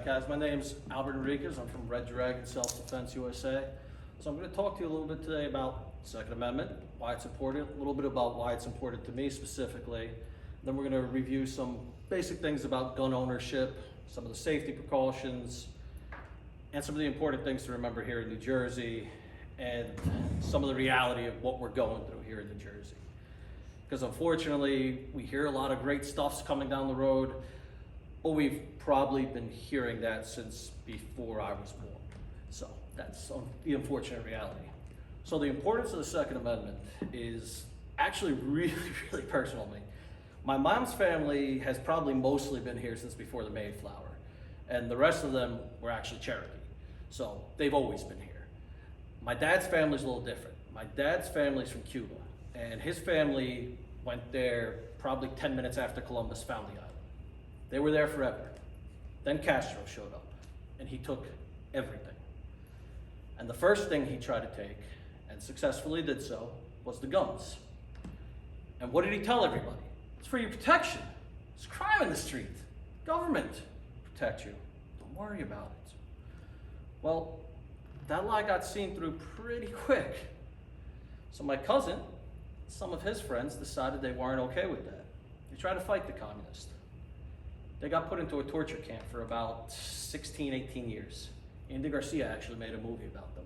Alright guys, my name's Albert Enriquez. I'm from Red Dragon Self-Defense USA. So I'm going to talk to you a little bit today about the Second Amendment, why it's important, a little bit about why it's important to me specifically. Then we're going to review some basic things about gun ownership, some of the safety precautions, and some of the important things to remember here in New Jersey, and some of the reality of what we're going through here in New Jersey. Because unfortunately, we hear a lot of great stuff's coming down the road, but we've probably been hearing that since before I was born. So that's the unfortunate reality. So the importance of the Second Amendment is actually really, really personal to me. My mom's family has probably mostly been here since before the Mayflower, and the rest of them were actually Cherokee. So they've always been here. My dad's family's a little different. My dad's family's from Cuba, and his family went there probably 10 minutes after Columbus found the island. They were there forever. Then Castro showed up, and he took everything. And the first thing he tried to take, and successfully did so, was the guns. And what did he tell everybody? It's for your protection. There's crime in the street. Government protect you. Don't worry about it. Well, that lie got seen through pretty quick. So my cousin, some of his friends decided they weren't okay with that. They tried to fight the communists. They got put into a torture camp for about 16, 18 years. Andy Garcia actually made a movie about them.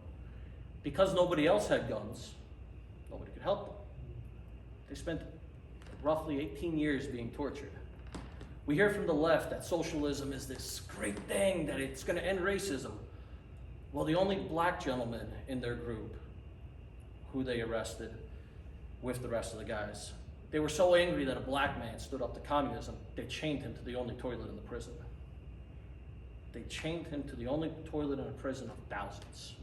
Because nobody else had guns, nobody could help them. They spent roughly 18 years being tortured. We hear from the left that socialism is this great thing, that it's going to end racism. Well, the only black gentleman in their group who they arrested with the rest of the guys, they were so angry that a black man stood up to communism, they chained him to the only toilet in the prison. They chained him to the only toilet in a prison of thousands.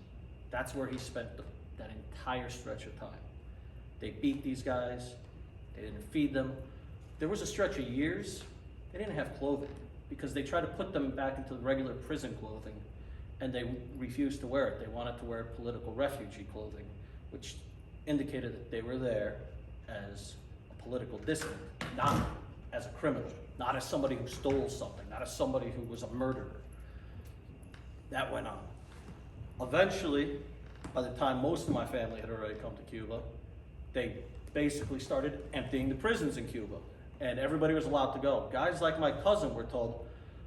That's where he spent that entire stretch of time. They beat these guys, they didn't feed them. There was a stretch of years, they didn't have clothing because they tried to put them back into the regular prison clothing and they refused to wear it. They wanted to wear political refugee clothing, which indicated that they were there as political dissident, not as a criminal, not as somebody who stole something, not as somebody who was a murderer. That went on. Eventually, by the time most of my family had already come to Cuba, they basically started emptying the prisons in Cuba, and everybody was allowed to go. Guys like my cousin were told,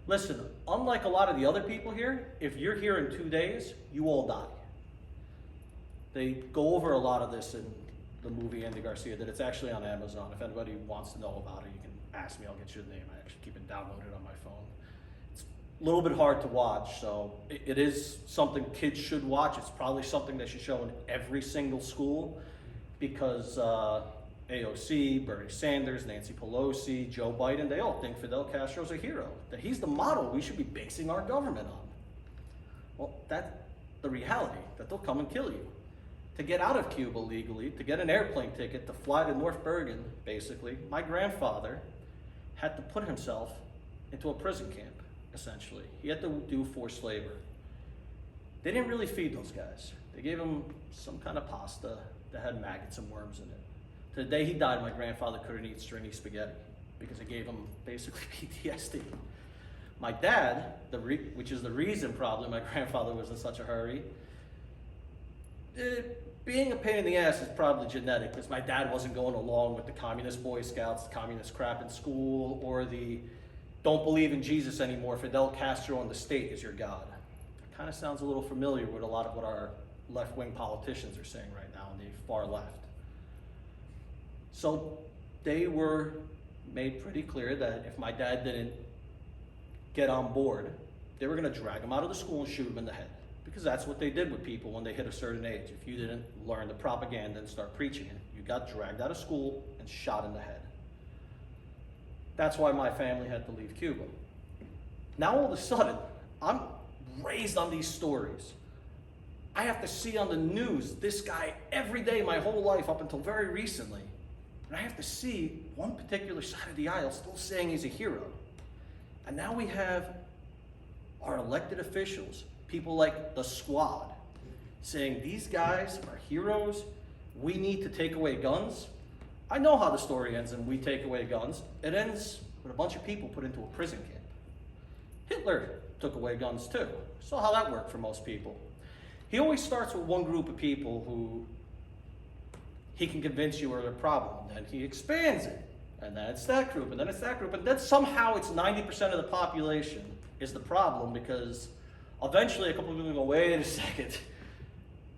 listen, unlike a lot of the other people here, if you're here in 2 days, you all die. They go over a lot of this in the movie Andy Garcia did. It's actually on Amazon. If anybody wants to know about it, you can ask me, I'll get you the name. I actually keep it downloaded on my phone. It's a little bit hard to watch, so it is something kids should watch. It's probably something they should show in every single school because AOC, Bernie Sanders, Nancy Pelosi, Joe Biden, they all think Fidel Castro's a hero, that he's the model we should be basing our government on. Well, that's the reality, that they'll come and kill you. To get out of Cuba legally, to get an airplane ticket, to fly to North Bergen, basically, my grandfather had to put himself into a prison camp, essentially. He had to do forced labor. They didn't really feed those guys. They gave him some kind of pasta that had maggots and worms in it. To the day he died, my grandfather couldn't eat stringy spaghetti because it gave him basically PTSD. My dad, which is the reason probably my grandfather was in such a hurry, being a pain in the ass is probably genetic because my dad wasn't going along with the communist Boy Scouts, the communist crap in school, or the don't believe in Jesus anymore, Fidel Castro and the state is your God. It kind of sounds a little familiar with a lot of what our left-wing politicians are saying right now on the far left. So they were made pretty clear that if my dad didn't get on board, they were going to drag him out of the school and shoot him in the head. Because that's what they did with people when they hit a certain age. If you didn't learn the propaganda and start preaching it, you got dragged out of school and shot in the head. That's why my family had to leave Cuba. Now all of a sudden, I'm raised on these stories. I have to see on the news this guy every day my whole life up until very recently. And I have to see one particular side of the aisle still saying he's a hero. And now we have our elected officials, people like the Squad, saying these guys are heroes, we need to take away guns. I know how the story ends and we take away guns. It ends with a bunch of people put into a prison camp. Hitler took away guns too. So how that worked for most people. He always starts with one group of people who he can convince you are the problem. Then he expands it, and then it's that group, and then it's that group, and then somehow it's 90% of the population is the problem, because eventually a couple of people go, wait a second,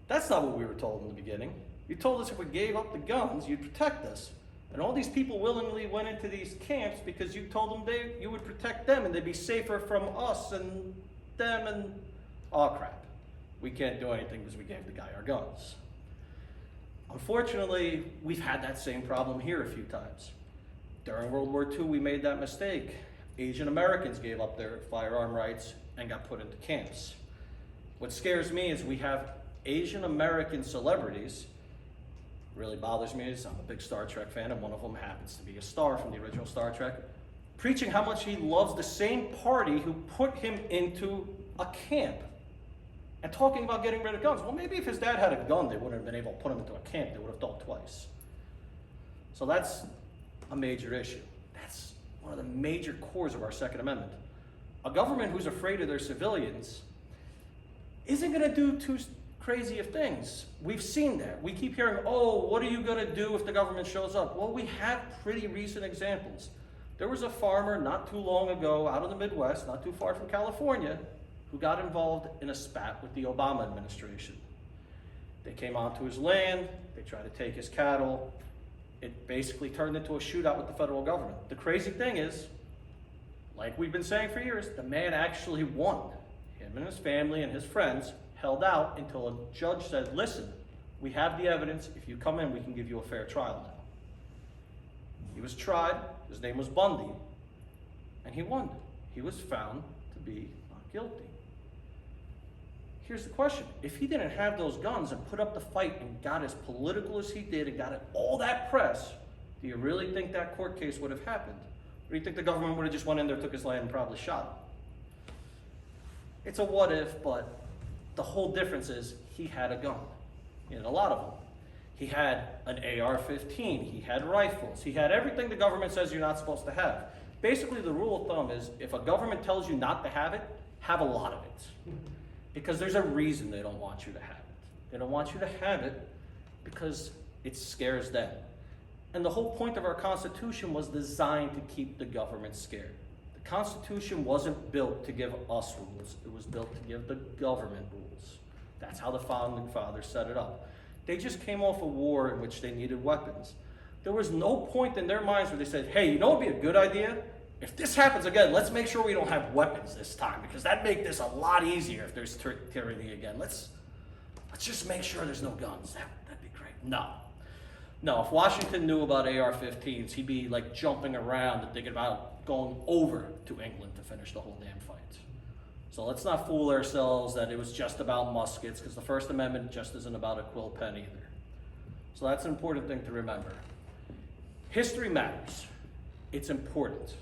that's not what we were told in the beginning. You told us if we gave up the guns, you'd protect us. And all these people willingly went into these camps because you told them you would protect them and they'd be safer from us and them, and oh crap. We can't do anything because we gave the guy our guns. Unfortunately, we've had that same problem here a few times. During World War II, we made that mistake. Asian Americans gave up their firearm rights and got put into camps. What scares me is we have Asian American celebrities. Really bothers me is I'm a big Star Trek fan, and one of them happens to be a star from the original Star Trek, preaching how much he loves the same party who put him into a camp, and talking about getting rid of guns. Well, maybe if his dad had a gun, they wouldn't have been able to put him into a camp. They would have thought twice. So that's a major issue. That's one of the major cores of our Second Amendment. A government who's afraid of their civilians isn't going to do too crazy of things. We've seen that. We keep hearing, oh, what are you going to do if the government shows up? Well, we have pretty recent examples. There was a farmer not too long ago out of the Midwest, not too far from California, who got involved in a spat with the Obama administration. They came onto his land, they tried to take his cattle. It basically turned into a shootout with the federal government. The crazy thing is, like we've been saying for years, the man actually won. Him and his family and his friends held out until a judge said, listen, we have the evidence. If you come in, we can give you a fair trial now. He was tried. His name was Bundy. And he won. He was found to be not guilty. Here's the question. If he didn't have those guns and put up the fight and got as political as he did and got all that press, do you really think that court case would have happened? Or do you think the government would have just went in there, took his land, and probably shot him? It's a what if, but the whole difference is he had a gun. He had a lot of them. He had an AR-15. He had rifles. He had everything the government says you're not supposed to have. Basically, the rule of thumb is if a government tells you not to have it, have a lot of it. Because there's a reason they don't want you to have it. They don't want you to have it because it scares them. And the whole point of our Constitution was designed to keep the government scared. The Constitution wasn't built to give us rules. It was built to give the government rules. That's how the Founding Fathers set it up. They just came off a war in which they needed weapons. There was no point in their minds where they said, hey, you know what would be a good idea? If this happens again, let's make sure we don't have weapons this time, because that'd make this a lot easier if there's tyranny again. Let's just make sure there's no guns. That'd be great. No, if Washington knew about AR-15s, he'd be like jumping around and thinking about going over to England to finish the whole damn fight. So let's not fool ourselves that it was just about muskets, because the First Amendment just isn't about a quill pen either. So that's an important thing to remember. History matters. It's important.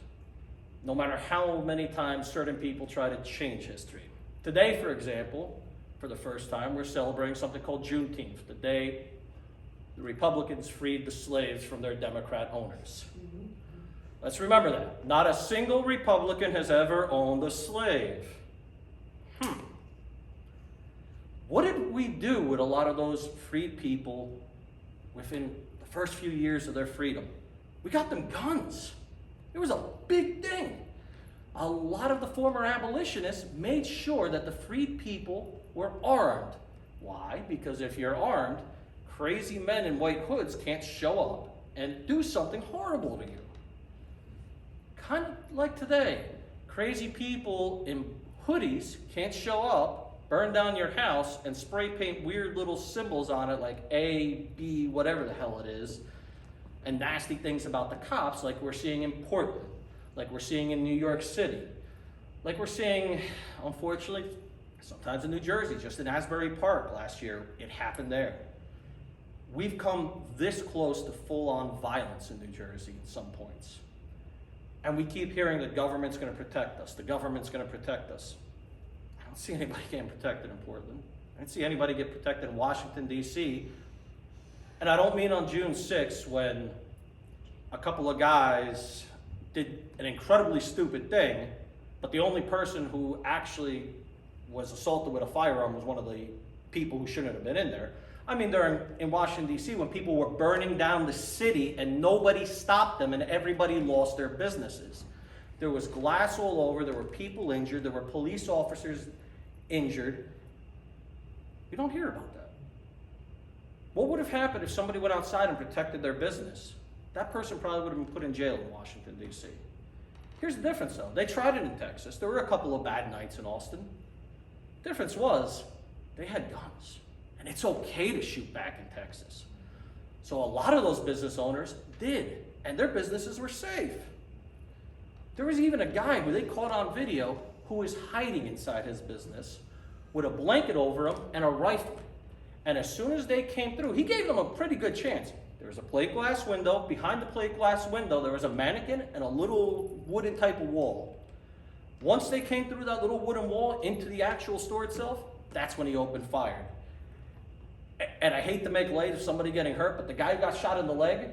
No matter how many times certain people try to change history. Today, for example, for the first time, we're celebrating something called Juneteenth, the day the Republicans freed the slaves from their Democrat owners. Let's remember that. Not a single Republican has ever owned a slave. What did we do with a lot of those freed people within the first few years of their freedom? We got them guns. It was a big thing. A lot of the former abolitionists made sure that the freed people were armed. Why? Because if you're armed, crazy men in white hoods can't show up and do something horrible to you. Kind of like today. Crazy people in hoodies can't show up, burn down your house, and spray paint weird little symbols on it like A, B, whatever the hell it is, and nasty things about the cops like we're seeing in Portland, like we're seeing in New York City, like we're seeing, unfortunately, sometimes in New Jersey, just in Asbury Park last year, it happened there. We've come this close to full-on violence in New Jersey at some points. And we keep hearing the government's going to protect us. The government's going to protect us. I don't see anybody getting protected in Portland. I don't see anybody get protected in Washington, D.C. And I don't mean on June 6th when a couple of guys did an incredibly stupid thing, But the only person who actually was assaulted with a firearm was one of the people who shouldn't have been in there. I mean, in Washington, D.C., when people were burning down the city and nobody stopped them and everybody lost their businesses. There was glass all over, there were people injured, there were police officers injured. You don't hear about that. What would have happened if somebody went outside and protected their business? That person probably would have been put in jail in Washington, D.C. Here's the difference, though. They tried it in Texas. There were a couple of bad nights in Austin. Difference was, they had guns. And it's okay to shoot back in Texas. So a lot of those business owners did, and their businesses were safe. There was even a guy who they caught on video who was hiding inside his business with a blanket over him and a rifle. And as soon as they came through, he gave them a pretty good chance. There was a plate glass window. Behind the plate glass window, there was a mannequin and a little wooden type of wall. Once they came through that little wooden wall into the actual store itself, that's when he opened fire. And I hate to make light of somebody getting hurt, but the guy who got shot in the leg,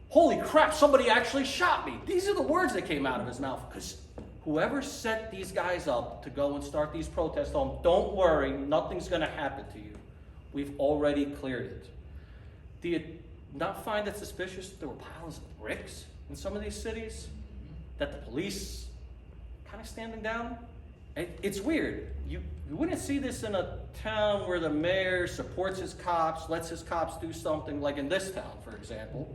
holy crap, somebody actually shot me. These are the words that came out of his mouth. Because whoever set these guys up to go and start these protests, don't worry, nothing's going to happen to you. We've already cleared it. Do you not find it suspicious that there were piles of bricks in some of these cities? That the police kind of standing down? It's weird. You wouldn't see this in a town where the mayor supports his cops, lets his cops do something, like in this town, for example.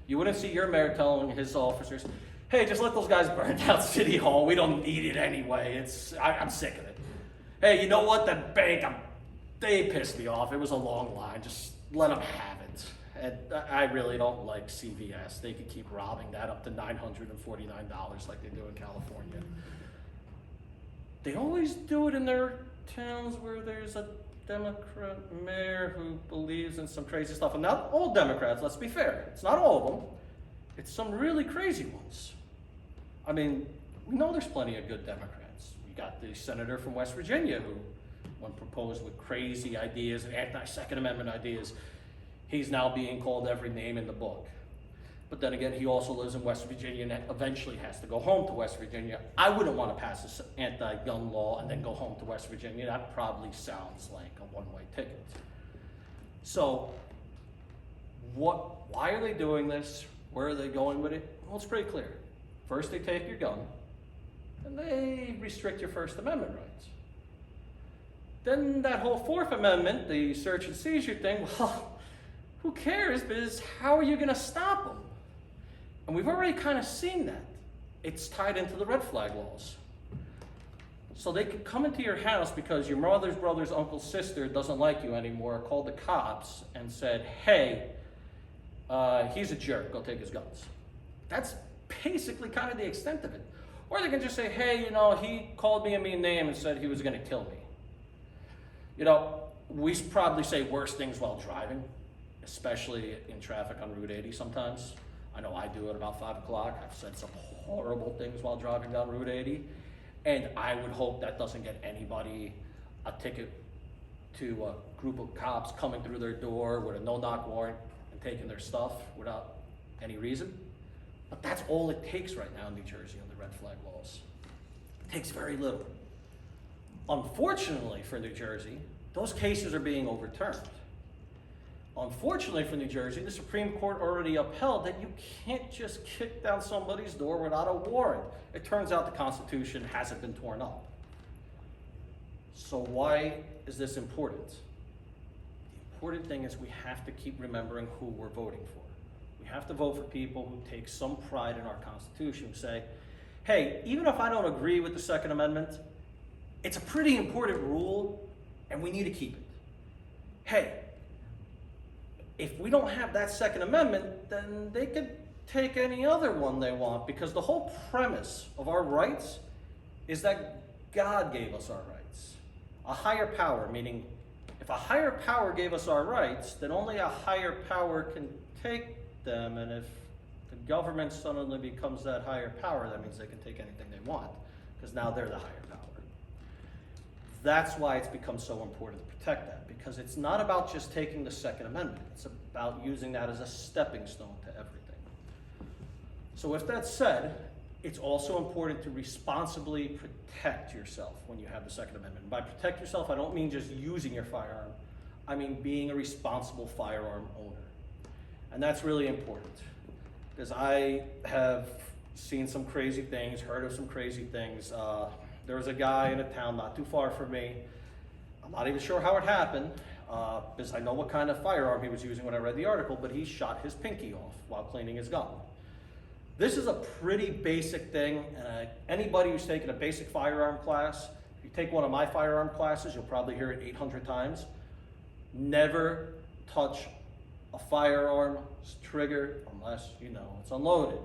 You wouldn't see your mayor telling his officers, hey, just let those guys burn down City Hall. We don't need it anyway. I'm sick of it. Hey, you know what? The bank, they pissed me off. It was a long line. Just let them have it. And I really don't like CVS. They could keep robbing that up to $949 like they do in California. They always do it in their towns where there's a Democrat mayor who believes in some crazy stuff. And not all Democrats, let's be fair. It's not all of them. It's some really crazy ones. I mean, we know there's plenty of good Democrats. We got the senator from West Virginia who, when proposed with crazy ideas and anti-Second Amendment ideas, he's now being called every name in the book. But then again, he also lives in West Virginia and eventually has to go home to West Virginia. I wouldn't want to pass this anti-gun law and then go home to West Virginia. That probably sounds like a one-way ticket. So, why are they doing this? Where are they going with it? Well, it's pretty clear. First, they take your gun, and they restrict your First Amendment rights. Then that whole Fourth Amendment, the search and seizure thing, well, who cares? Because how are you going to stop them? And we've already kind of seen that. It's tied into the red flag laws. So they could come into your house because your mother's brother's uncle's sister doesn't like you anymore, called the cops and said, hey, he's a jerk, go take his guns. That's basically kind of the extent of it. Or they can just say, hey, you know, he called me a mean name and said he was going to kill me. You know, we probably say worse things while driving, especially in traffic on Route 80 sometimes. I know I do at about 5 o'clock. I've said some horrible things while driving down Route 80. And I would hope that doesn't get anybody a ticket to a group of cops coming through their door with a no-knock warrant and taking their stuff without any reason. But that's all it takes right now in New Jersey on the red flag laws. It takes very little. Unfortunately for New Jersey, those cases are being overturned. Unfortunately for New Jersey, the Supreme Court already upheld that you can't just kick down somebody's door without a warrant. It turns out the Constitution hasn't been torn up. So why is this important? The important thing is we have to keep remembering who we're voting for. We have to vote for people who take some pride in our Constitution, who say, hey, even if I don't agree with the Second Amendment, it's a pretty important rule and we need to keep it. Hey, if we don't have that Second Amendment, then they could take any other one they want, because the whole premise of our rights is that God gave us our rights. A higher power, meaning if a higher power gave us our rights, then only a higher power can take them, and if the government suddenly becomes that higher power, that means they can take anything they want, because now they're the higher power. That's why it's become so important to protect that, because it's not about just taking the Second Amendment. It's about using that as a stepping stone to everything. So with that said, it's also important to responsibly protect yourself when you have the Second Amendment. By protect yourself, I don't mean just using your firearm. I mean being a responsible firearm owner. And that's really important, because I have seen some crazy things, heard of some crazy things. There was a guy in a town not too far from me. I'm not even sure how it happened, because I know what kind of firearm he was using when I read the article, but he shot his pinky off while cleaning his gun. This is a pretty basic thing, and anybody who's taken a basic firearm class, if you take one of my firearm classes, you'll probably hear it 800 times. Never touch a firearm's trigger unless you know it's unloaded.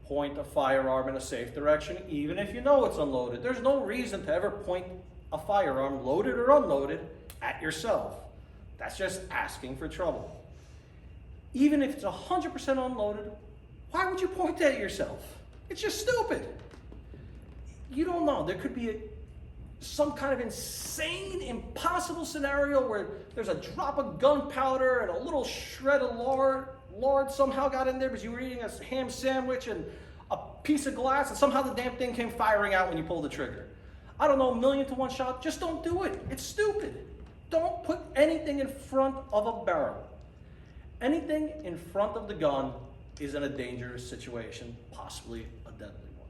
Point a firearm in a safe direction, even if you know it's unloaded. There's no reason to ever point a firearm, loaded or unloaded, at yourself. That's just asking for trouble. Even if it's 100% unloaded, why would you point at yourself? It's just stupid. You don't know. There could be some kind of insane, impossible scenario where there's a drop of gunpowder and a little shred of lard somehow got in there because you were eating a ham sandwich and a piece of glass, and somehow the damn thing came firing out when you pulled the trigger. I don't know, 1,000,000 to 1 shot. Just don't do it. It's stupid. Don't put anything in front of a barrel. Anything in front of the gun is in a dangerous situation, possibly a deadly one.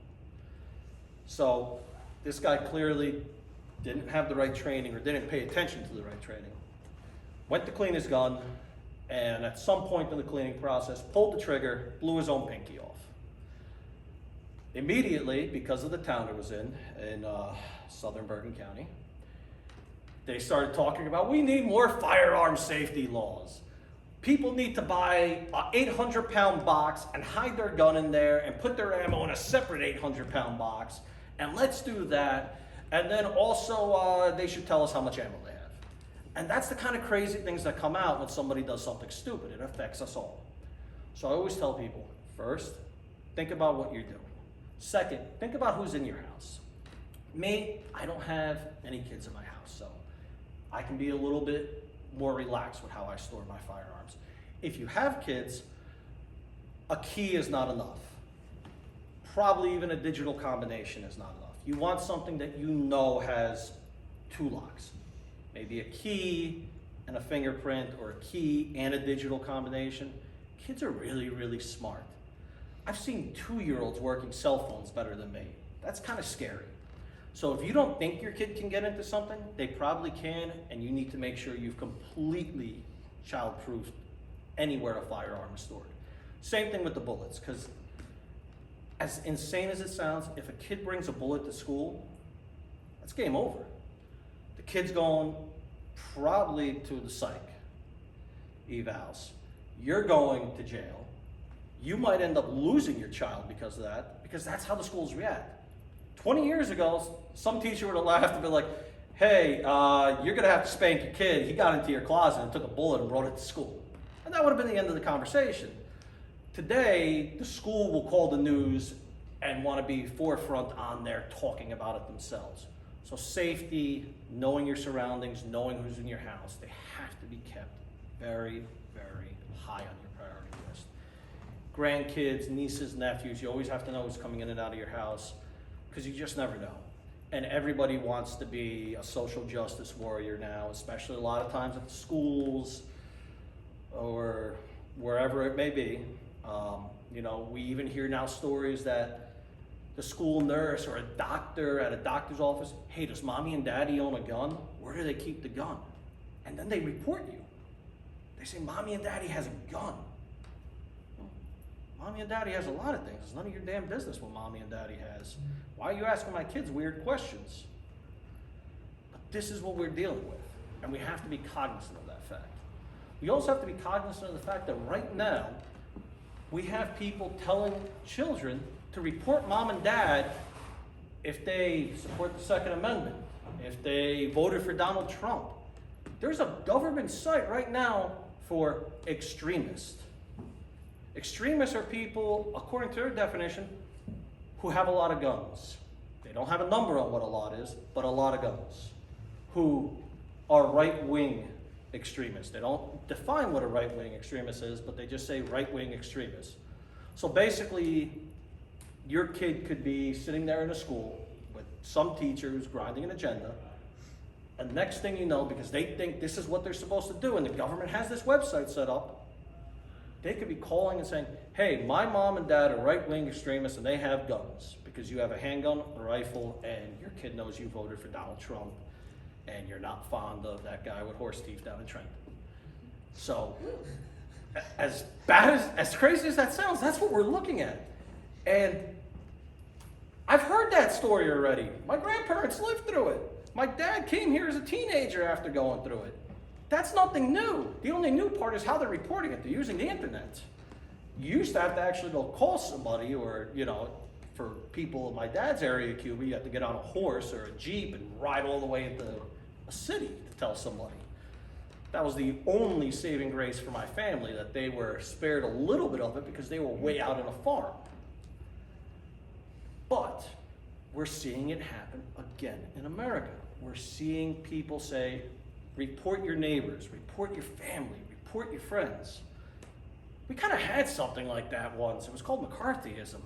So this guy clearly didn't have the right training or didn't pay attention to the right training. Went to clean his gun, and at some point in the cleaning process, pulled the trigger, blew his own pinky off. Immediately, because of the town it was in southern Bergen County, they started talking about, we need more firearm safety laws. People need to buy an 800-pound box and hide their gun in there and put their ammo in a separate 800-pound box. And let's do that. And then also they should tell us how much ammo they have. And that's the kind of crazy things that come out when somebody does something stupid. It affects us all. So I always tell people, first, think about what you're doing. Second, think about who's in your house. Me, I don't have any kids in my house, so I can be a little bit more relaxed with how I store my firearms. If you have kids, a key is not enough. Probably even a digital combination is not enough. You want something that you know has 2 locks. Maybe a key and a fingerprint, or a key and a digital combination. Kids are really, really smart. I've seen 2-year-olds working cell phones better than me. That's kind of scary. So if you don't think your kid can get into something, they probably can, and you need to make sure you've completely child-proofed anywhere a firearm is stored. Same thing with the bullets, because as insane as it sounds, if a kid brings a bullet to school, that's game over. The kid's going probably to the psych evals. You're going to jail. You might end up losing your child because of that, because that's how the schools react. 20 years ago, some teacher would have laughed and been like, hey, you're gonna have to spank your kid. He got into your closet and took a bullet and brought it to school. And that would have been the end of the conversation. Today, the school will call the news and want to be forefront on there talking about it themselves. So safety, knowing your surroundings, knowing who's in your house, they have to be kept very, very high on your priority list. Grandkids, nieces, nephews, you always have to know who's coming in and out of your house, because you just never know. And everybody wants to be a social justice warrior now, especially a lot of times at the schools or wherever it may be. We even hear now stories that the school nurse or a doctor at a doctor's office, hey, does mommy and daddy own a gun? Where do they keep the gun? And then they report you. They say, mommy and daddy has a gun. Mommy and daddy has a lot of things. It's none of your damn business what mommy and daddy has. Why are you asking my kids weird questions? But this is what we're dealing with, and we have to be cognizant of that fact. We also have to be cognizant of the fact that right now, we have people telling children to report mom and dad if they support the Second Amendment, if they voted for Donald Trump. There's a government site right now for extremists. Extremists are people, according to their definition, who have a lot of guns. They don't have a number on what a lot is, but a lot of guns. Who are right-wing extremists. They don't define what a right-wing extremist is, but they just say right-wing extremists. So basically, your kid could be sitting there in a school with some teacher who's grinding an agenda, and next thing you know, because they think this is what they're supposed to do, and the government has this website set up, they could be calling and saying, hey, my mom and dad are right-wing extremists and they have guns, because you have a handgun, a rifle, and your kid knows you voted for Donald Trump, and you're not fond of that guy with horse teeth down in Trenton. So, as crazy as that sounds, that's what we're looking at. And I've heard that story already. My grandparents lived through it. My dad came here as a teenager after going through it. That's nothing new. The only new part is how they're reporting it. They're using the internet. You used to have to actually go call somebody, or, you know, for people in my dad's area of Cuba, you have to get on a horse or a Jeep and ride all the way into a city to tell somebody. That was the only saving grace for my family, that they were spared a little bit of it because they were way out on a farm. But we're seeing it happen again in America. We're seeing people say, report your neighbors, report your family, report your friends. We kind of had something like that once. It was called McCarthyism.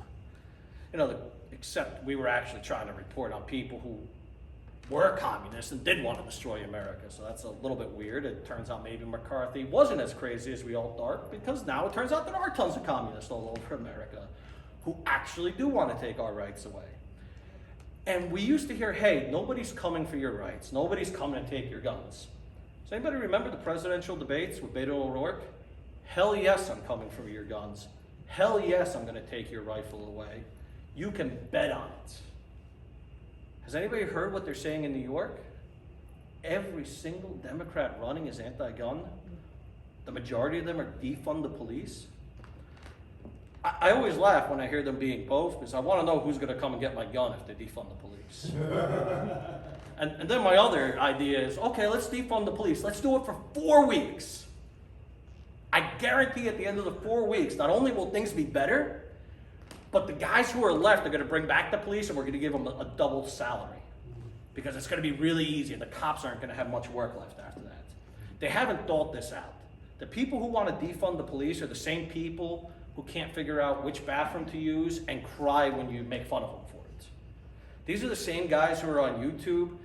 You know, except we were actually trying to report on people who were communists and did want to destroy America. So that's a little bit weird. It turns out maybe McCarthy wasn't as crazy as we all thought, because now it turns out there are tons of communists all over America who actually do want to take our rights away. And we used to hear, hey, nobody's coming for your rights. Nobody's coming to take your guns. Does anybody remember the presidential debates with Beto O'Rourke? Hell yes, I'm coming for your guns. Hell yes, I'm going to take your rifle away. You can bet on it. Has anybody heard what they're saying in New York? Every single Democrat running is anti-gun. The majority of them are defund the police. I always laugh when I hear them being both, because I want to know who's going to come and get my gun if they defund the police. And then my other idea is, okay, let's defund the police. Let's do it for 4 weeks. I guarantee at the end of the 4 weeks, not only will things be better, but the guys who are left are going to bring back the police, and we're going to give them a double salary. Because it's going to be really easy, and the cops aren't going to have much work left after that. They haven't thought this out. The people who want to defund the police are the same people who can't figure out which bathroom to use and cry when you make fun of them for it. These are the same guys who are on YouTube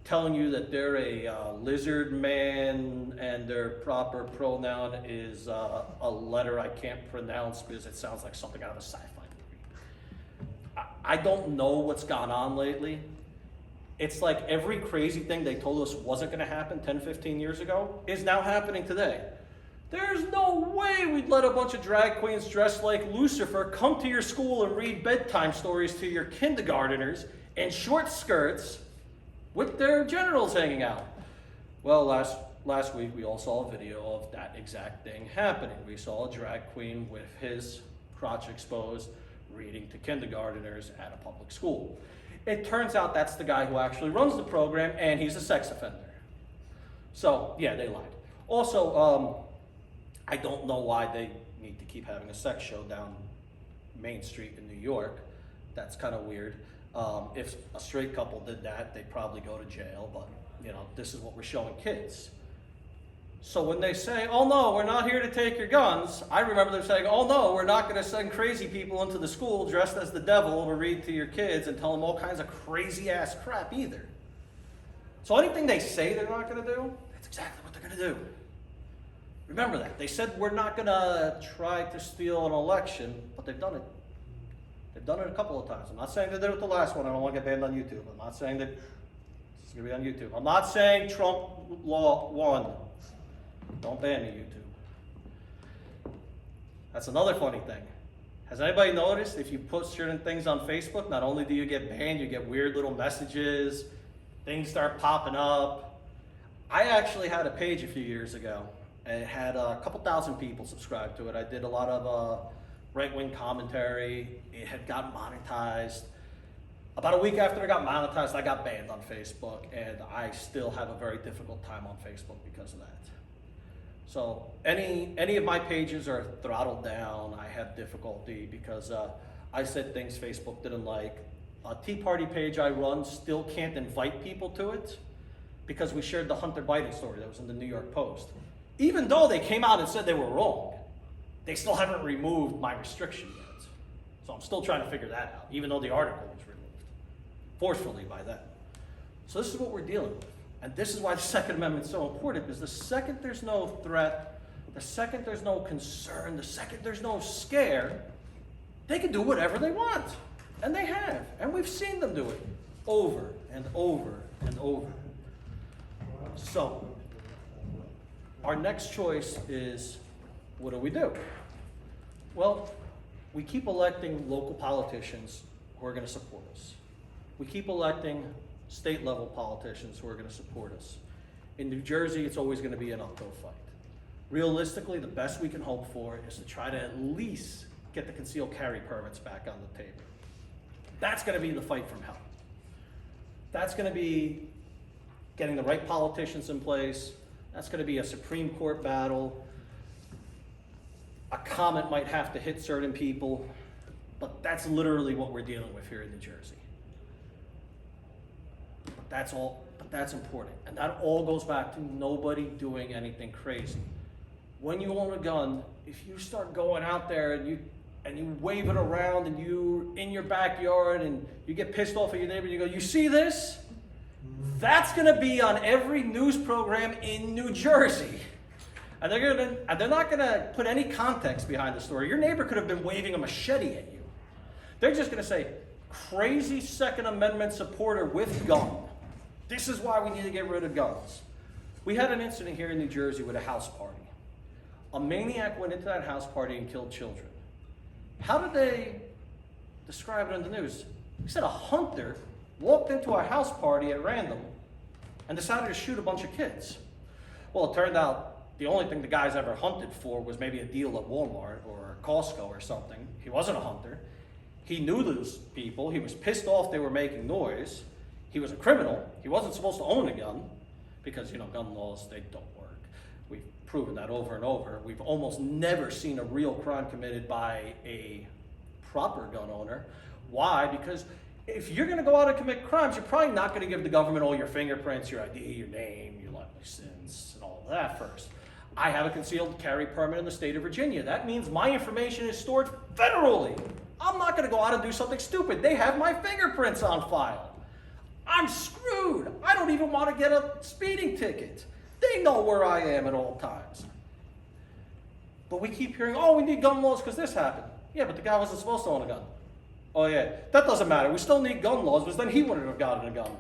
telling you that they're a lizard man and their proper pronoun is a letter I can't pronounce because it sounds like something out of a sci-fi movie. I don't know what's gone on lately. It's like every crazy thing they told us wasn't going to happen 10, 15 years ago is now happening today. There's no way we'd let a bunch of drag queens dressed like Lucifer come to your school and read bedtime stories to your kindergarteners in short skirts with their genitals hanging out. Well, last week we all saw a video of that exact thing happening. We saw a drag queen with his crotch exposed reading to kindergarteners at a public school. It turns out that's the guy who actually runs the program, and he's a sex offender. So, yeah, they lied. Also, I don't know why they need to keep having a sex show down Main Street in New York. That's kind of weird. If a straight couple did that, they'd probably go to jail, but, you know, this is what we're showing kids. So when they say, oh no, we're not here to take your guns, I remember them saying, oh no, we're not going to send crazy people into the school dressed as the devil to read to your kids and tell them all kinds of crazy ass crap either. So anything they say they're not going to do, that's exactly what they're going to do. Remember that. They said we're not going to try to steal an election, but they've done it. They've done it a couple of times. I'm not saying they did it with the last one. I don't want to get banned on YouTube. I'm not saying that it's going to be on YouTube. I'm not saying Trump law won. Don't ban me, YouTube. That's another funny thing. Has anybody noticed if you put certain things on Facebook, not only do you get banned, you get weird little messages, things start popping up. I actually had a page a few years ago, and it had a couple thousand people subscribed to it. I did a lot of right-wing commentary. It had gotten monetized. About a week after it got monetized, I got banned on Facebook, and I still have a very difficult time on Facebook because of that. So any of my pages are throttled down. I have difficulty because I said things Facebook didn't like. A Tea Party page I run still can't invite people to it because we shared the Hunter Biden story that was in the New York Post. Even though they came out and said they were wrong, they still haven't removed my restriction yet. So So I'm still trying to figure that out, even though the article was removed forcefully by them. So this is what we're dealing with. And this is why the Second Amendment is so important, because the second there's no threat, the second there's no concern, the second there's no scare, they can do whatever they want. And they have. And we've seen them do it over and over and over. So, our next choice is, what do? Well, we keep electing local politicians who are going to support us. We keep electing state level politicians who are going to support us. In New Jersey, it's always going to be an uphill fight. Realistically, the best we can hope for is to try to at least get the concealed carry permits back on the table. That's going to be the fight from hell. That's going to be getting the right politicians in place. That's going to be a Supreme Court battle. A comment might have to hit certain people, but that's literally what we're dealing with here in New Jersey. But that's important. And that all goes back to nobody doing anything crazy. When you own a gun, if you start going out there and you wave it around and you in your backyard and you get pissed off at your neighbor and you go, you see this? That's gonna be on every news program in New Jersey. And they're not gonna put any context behind the story. Your neighbor could have been waving a machete at you. They're just gonna say, crazy Second Amendment supporter with gun. This is why we need to get rid of guns. We had an incident here in New Jersey with a house party. A maniac went into that house party and killed children. How did they describe it in the news? He said a hunter walked into a house party at random and decided to shoot a bunch of kids. Well, it turned out the only thing the guy's ever hunted for was maybe a deal at Walmart or Costco or something. He wasn't a hunter. He knew those people. He was pissed off they were making noise. He was a criminal. He wasn't supposed to own a gun because, gun laws, they don't work. We've proven that over and over. We've almost never seen a real crime committed by a proper gun owner. Why? Because if you're going to go out and commit crimes, you're probably not going to give the government all your fingerprints, your ID, your name, your license, and all of that first. I have a concealed carry permit in the state of Virginia. That means my information is stored federally. I'm not going to go out and do something stupid. They have my fingerprints on file. I'm screwed. I don't even want to get a speeding ticket. They know where I am at all times. But we keep hearing, oh, we need gun laws because this happened. Yeah, but the guy wasn't supposed to own a gun. Oh yeah, that doesn't matter. We still need gun laws because then he wouldn't have gotten a gun.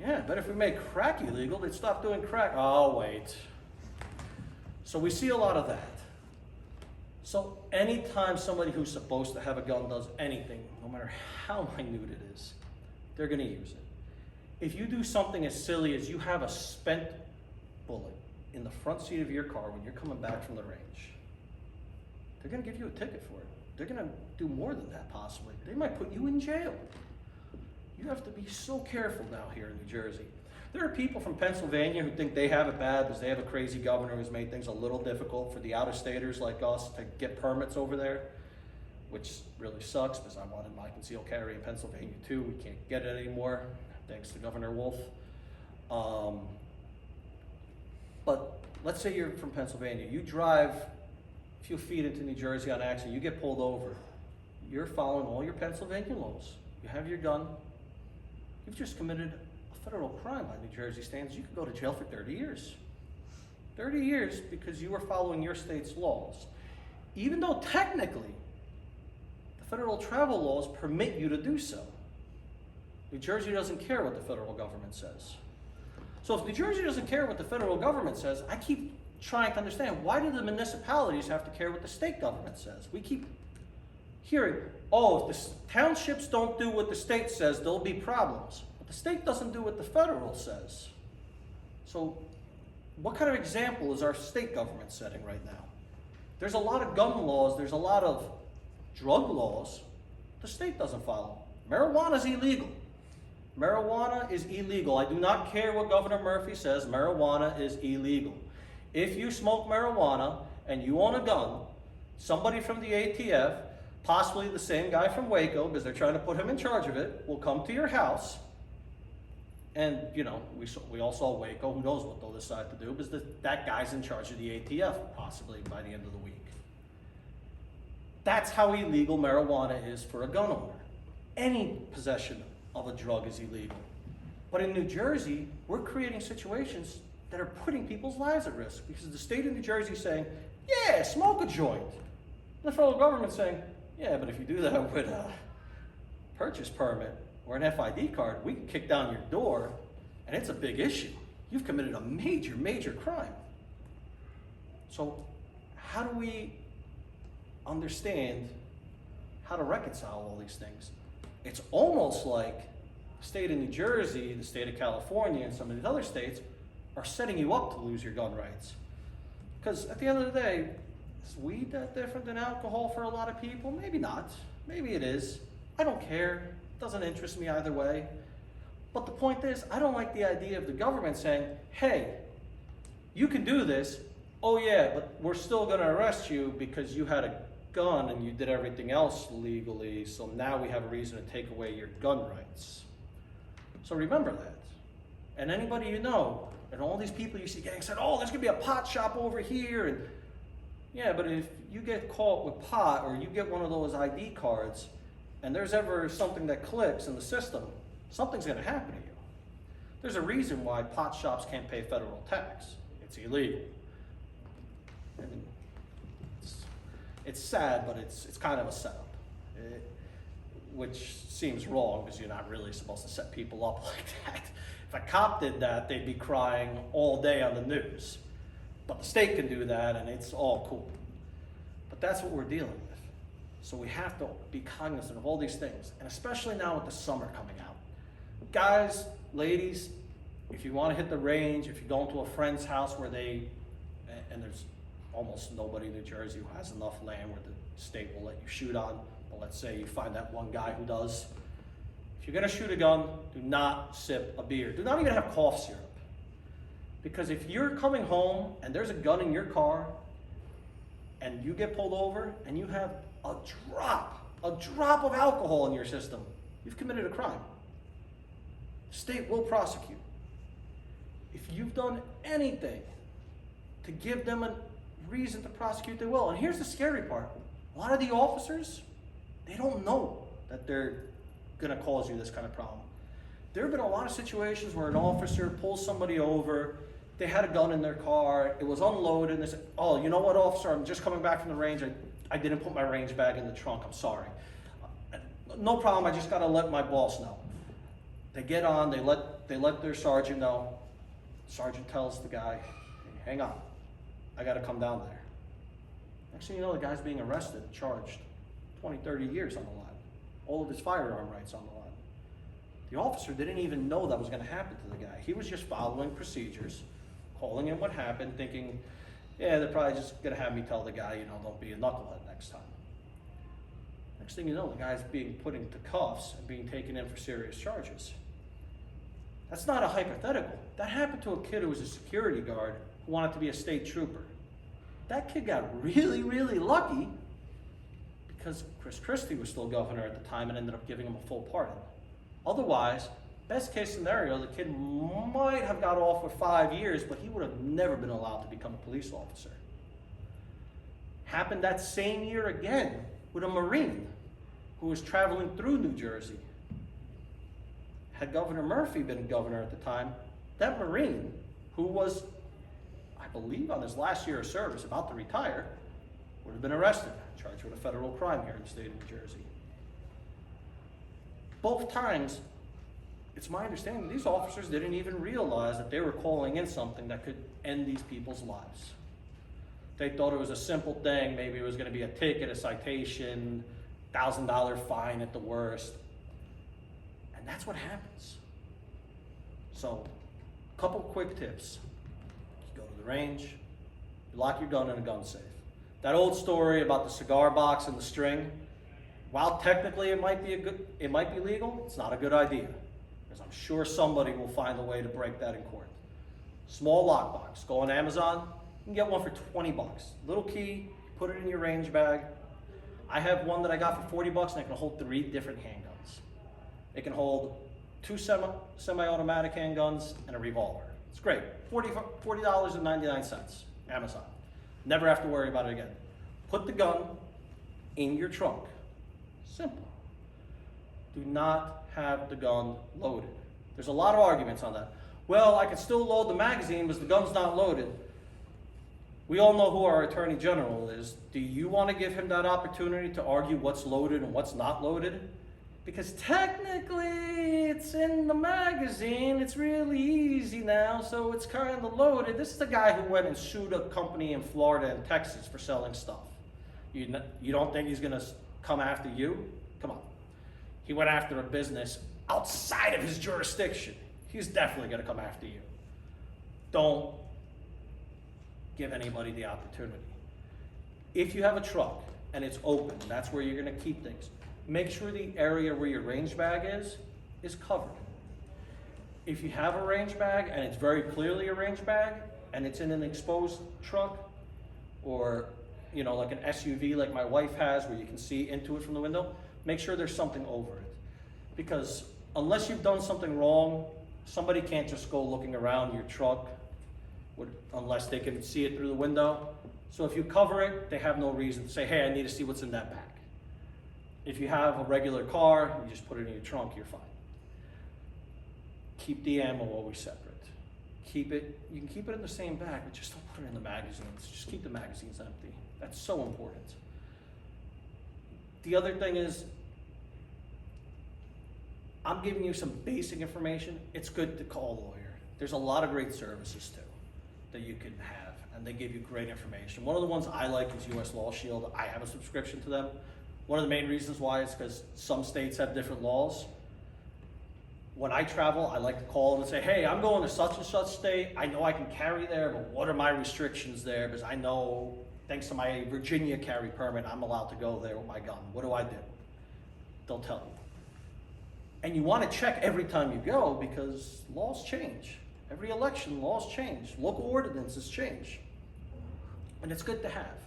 Yeah, but if we make crack illegal, they'd stop doing crack. Oh, wait. So we see a lot of that. So anytime somebody who's supposed to have a gun does anything, no matter how minute it is, they're going to use it. If you do something as silly as you have a spent bullet in the front seat of your car when you're coming back from the range, they're going to give you a ticket for it. They're going to do more than that possibly. They might put you in jail. You have to be so careful now here in New Jersey. There are people from Pennsylvania who think they have it bad because they have a crazy governor who's made things a little difficult for the out-of-staters like us to get permits over there, which really sucks because I wanted my concealed carry in Pennsylvania too. We can't get it anymore, thanks to Governor Wolf. But let's say you're from Pennsylvania. You drive a few feet into New Jersey on accident, you get pulled over. You're following all your Pennsylvania laws. You have your gun. You've just committed a federal crime by New Jersey standards. You could go to jail for 30 years. 30 years because you were following your state's laws. Even though technically the federal travel laws permit you to do so. New Jersey doesn't care what the federal government says. So if New Jersey doesn't care what the federal government says, I keep trying to understand, why do the municipalities have to care what the state government says? We keep hearing, oh, if the townships don't do what the state says, there'll be problems. But the state doesn't do what the federal says. So what kind of example is our state government setting right now? There's a lot of gun laws, there's a lot of drug laws the state doesn't follow. Marijuana is illegal. Marijuana is illegal. I do not care what Governor Murphy says, marijuana is illegal. If you smoke marijuana and you own a gun, somebody from the ATF, possibly the same guy from Waco, because they're trying to put him in charge of it, will come to your house. And, we all saw Waco. Who knows what they'll decide to do, because that guy's in charge of the ATF, possibly by the end of the week. That's how illegal marijuana is for a gun owner. Any possession of a drug is illegal. But in New Jersey, we're creating situations that are putting people's lives at risk because the state of New Jersey is saying, yeah, smoke a joint. The federal government's saying, yeah, but if you do that with a purchase permit or an FID card, we can kick down your door and it's a big issue. You've committed a major, major crime. So how do we understand how to reconcile all these things? It's almost like the state of New Jersey, the state of California, and some of these other states are setting you up to lose your gun rights. Because at the end of the day, is weed that different than alcohol for a lot of people? Maybe not. Maybe it is. I don't care. It doesn't interest me either way. But the point is, I don't like the idea of the government saying, hey, you can do this. Oh yeah, but we're still gonna arrest you because you had a gun and you did everything else legally, so now we have a reason to take away your gun rights. So remember that. And anybody you know, and all these people you see getting said, oh, there's gonna be a pot shop over here, and yeah, but if you get caught with pot or you get one of those ID cards and there's ever something that clicks in the system, something's gonna happen to you. There's a reason why pot shops can't pay federal tax. It's illegal. And it's sad, but it's kind of a setup, which seems wrong because you're not really supposed to set people up like that. If a cop did that, they'd be crying all day on the news. But the state can do that and it's all cool. But that's what we're dealing with. So we have to be cognizant of all these things, and especially now with the summer coming out. Guys, ladies, if you want to hit the range, if you're going to a friend's house where and there's almost nobody in New Jersey who has enough land where the state will let you shoot on, but let's say you find that one guy who does. If you're gonna shoot a gun, do not sip a beer. Do not even have cough syrup. Because if you're coming home and there's a gun in your car and you get pulled over and you have a drop of alcohol in your system, you've committed a crime. The state will prosecute. If you've done anything to give them a reason to prosecute, they will. And here's the scary part. A lot of the officers, they don't know that they're gonna cause you this kind of problem. There have been a lot of situations where an officer pulls somebody over, they had a gun in their car, it was unloaded, and they said, oh, you know what, officer, I'm just coming back from the range, I didn't put my range bag in the trunk, I'm sorry. No problem, I just gotta let my boss know. They get on, they let their sergeant know. Sergeant tells the guy, hey, hang on, I gotta come down there. Next thing you know, the guy's being arrested, charged, 20, 30 years on the line. All of his firearm rights on the line. The officer didn't even know that was gonna happen to the guy. He was just following procedures, calling in what happened, thinking, yeah, they're probably just gonna have me tell the guy, you know, don't be a knucklehead next time. Next thing you know, the guy's being put into cuffs and being taken in for serious charges. That's not a hypothetical. That happened to a kid who was a security guard who wanted to be a state trooper. That kid got really, really lucky because Chris Christie was still governor at the time and ended up giving him a full pardon. Otherwise, best case scenario, the kid might have got off with 5 years, but he would have never been allowed to become a police officer. Happened that same year again with a Marine who was traveling through New Jersey. Had Governor Murphy been governor at the time, that Marine, who was, I believe, on his last year of service, about to retire, would have been arrested, charged with a federal crime here in the state of New Jersey. Both times, it's my understanding these officers didn't even realize that they were calling in something that could end these people's lives. They thought it was a simple thing, maybe it was going to be a ticket, a citation, $1,000 fine at the worst. And that's what happens. So, a couple quick tips. You go to the range, you lock your gun in a gun safe. That old story about the cigar box and the string, while technically it might be legal, it's not a good idea. Because I'm sure somebody will find a way to break that in court. Small lockbox, go on Amazon, you can get one for 20 bucks. Little key, put it in your range bag. I have one that I got for 40 bucks and it can hold 3 different handguns. It can hold 2 semi-automatic handguns and a revolver. It's great, $40.99, Amazon. Never have to worry about it again. Put the gun in your trunk. Simple. Do not have the gun loaded. There's a lot of arguments on that. Well, I can still load the magazine because the gun's not loaded. We all know who our Attorney General is. Do you want to give him that opportunity to argue what's loaded and what's not loaded? Because technically it's in the magazine, it's really easy now, so it's kind of loaded. This is the guy who went and sued a company in Florida and Texas for selling stuff. You don't think he's gonna come after you? Come on. He went after a business outside of his jurisdiction. He's definitely gonna come after you. Don't give anybody the opportunity. If you have a truck and it's open, that's where you're gonna keep things. Make sure the area where your range bag is covered. If you have a range bag and it's very clearly a range bag and it's in an exposed truck or like an SUV like my wife has where you can see into it from the window, make sure there's something over it. Because unless you've done something wrong, somebody can't just go looking around your truck unless they can see it through the window. So if you cover it, they have no reason to say, hey, I need to see what's in that bag. If you have a regular car, you just put it in your trunk, you're fine. Keep the ammo always separate. You can keep it in the same bag, but just don't put it in the magazines. Just keep the magazines empty. That's so important. The other thing is, I'm giving you some basic information. It's good to call a lawyer. There's a lot of great services too that you can have, and they give you great information. One of the ones I like is US Law Shield. I have a subscription to them. One of the main reasons why is because some states have different laws. When I travel, I like to call them and say, hey, I'm going to such and such state. I know I can carry there, but what are my restrictions there? Because I know, thanks to my Virginia carry permit, I'm allowed to go there with my gun. What do I do? They'll tell you. And you want to check every time you go because laws change. Every election, laws change. Local ordinances change. And it's good to have.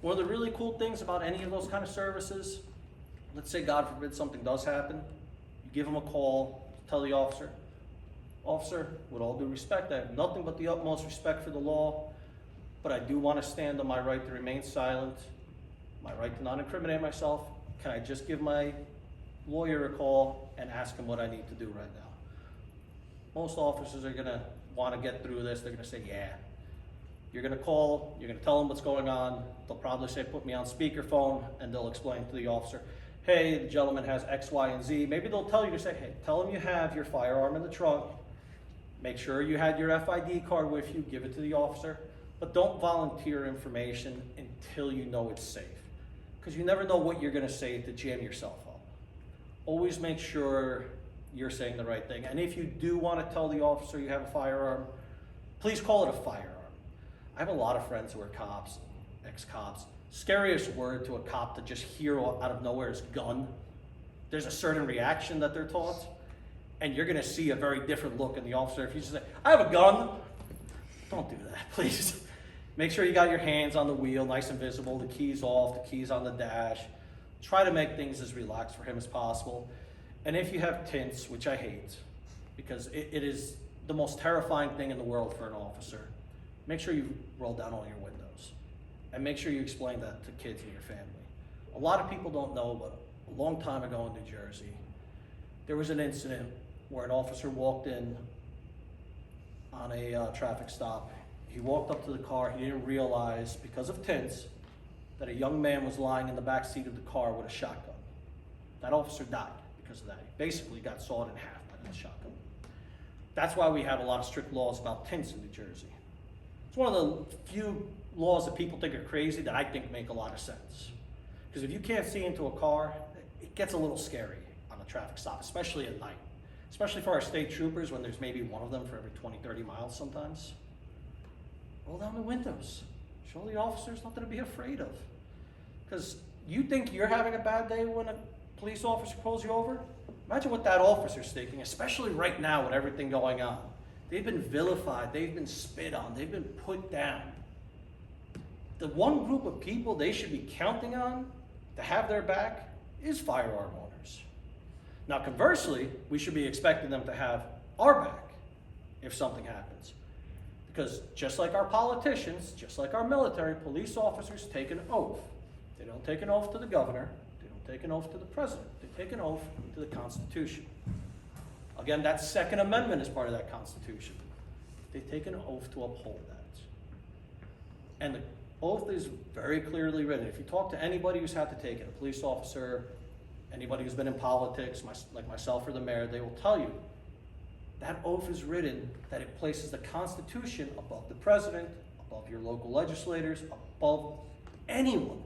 One of the really cool things about any of those kind of services, let's say God forbid something does happen, you give them a call, tell the officer, with all due respect, I have nothing but the utmost respect for the law, but I do want to stand on my right to remain silent, my right to not incriminate myself. Can I just give my lawyer a call and ask him what I need to do right now? Most officers are gonna want to get through this. They're gonna say, yeah. You're gonna call, you're gonna tell them what's going on. They'll probably say, put me on speakerphone, and they'll explain to the officer, hey, the gentleman has X, Y, and Z. Maybe they'll tell you to say, hey, tell him you have your firearm in the trunk. Make sure you had your FID card with you, give it to the officer, but don't volunteer information until you know it's safe. Because you never know what you're gonna say to jam yourself up. Always make sure you're saying the right thing. And if you do wanna tell the officer you have a firearm, please call it a firearm. I have a lot of friends who are cops, ex-cops. Scariest word to a cop to just hear out of nowhere is gun. There's a certain reaction that they're taught, and you're gonna see a very different look in the officer. If you just say, I have a gun, don't do that, please. Make sure you got your hands on the wheel, nice and visible, the keys off, the keys on the dash. Try to make things as relaxed for him as possible. And if you have tints, which I hate, because it is the most terrifying thing in the world for an officer, make sure you roll down all your windows. And make sure you explain that to kids in your family. A lot of people don't know, but a long time ago in New Jersey, there was an incident where an officer walked in on a traffic stop. He walked up to the car. He didn't realize, because of tints, that a young man was lying in the back seat of the car with a shotgun. That officer died because of that. He basically got sawed in half by that shotgun. That's why we have a lot of strict laws about tints in New Jersey. It's one of the few laws that people think are crazy that I think make a lot of sense. Because if you can't see into a car, it gets a little scary on a traffic stop, especially at night. Especially for our state troopers when there's maybe one of them for every 20, 30 miles sometimes. Roll down the windows. Show the officers nothing to be afraid of. Because you think you're having a bad day when a police officer pulls you over? Imagine what that officer's thinking, especially right now with everything going on. They've been vilified, they've been spit on, they've been put down. The one group of people they should be counting on to have their back is firearm owners. Now conversely, we should be expecting them to have our back if something happens. Because just like our politicians, just like our military, police officers take an oath. They don't take an oath to the governor. They don't take an oath to the president. They take an oath to the Constitution. Again, that Second Amendment is part of that Constitution. They take an oath to uphold that. And the oath is very clearly written. If you talk to anybody who's had to take it, a police officer, anybody who's been in politics, like myself or the mayor, they will tell you that oath is written that it places the Constitution above the president, above your local legislators, above anyone.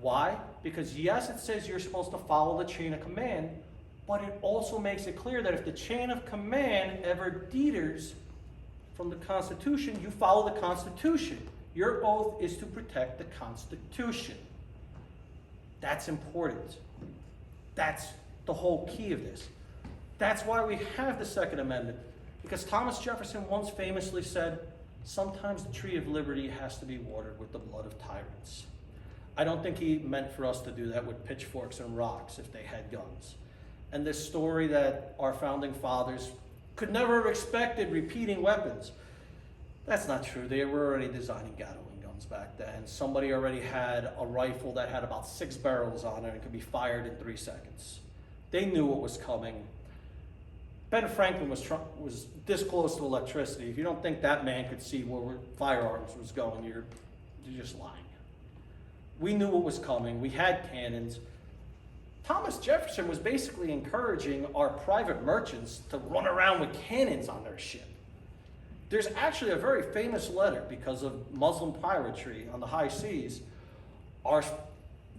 Why? Because yes, it says you're supposed to follow the chain of command, but it also makes it clear that if the chain of command ever deters from the Constitution, you follow the Constitution. Your oath is to protect the Constitution. That's important. That's the whole key of this. That's why we have the Second Amendment, because Thomas Jefferson once famously said, sometimes the tree of liberty has to be watered with the blood of tyrants. I don't think he meant for us to do that with pitchforks and rocks if they had guns. And this story that our founding fathers could never have expected repeating weapons, that's not true. They were already designing Gatling guns back then. Somebody already had a rifle that had about 6 barrels on it and could be fired in 3 seconds. They knew what was coming. Ben Franklin was this close to electricity. If you don't think that man could see where firearms was going, you're just lying. We knew what was coming. We had cannons. Thomas Jefferson was basically encouraging our private merchants to run around with cannons on their ship. There's actually a very famous letter because of Muslim piracy on the high seas. Our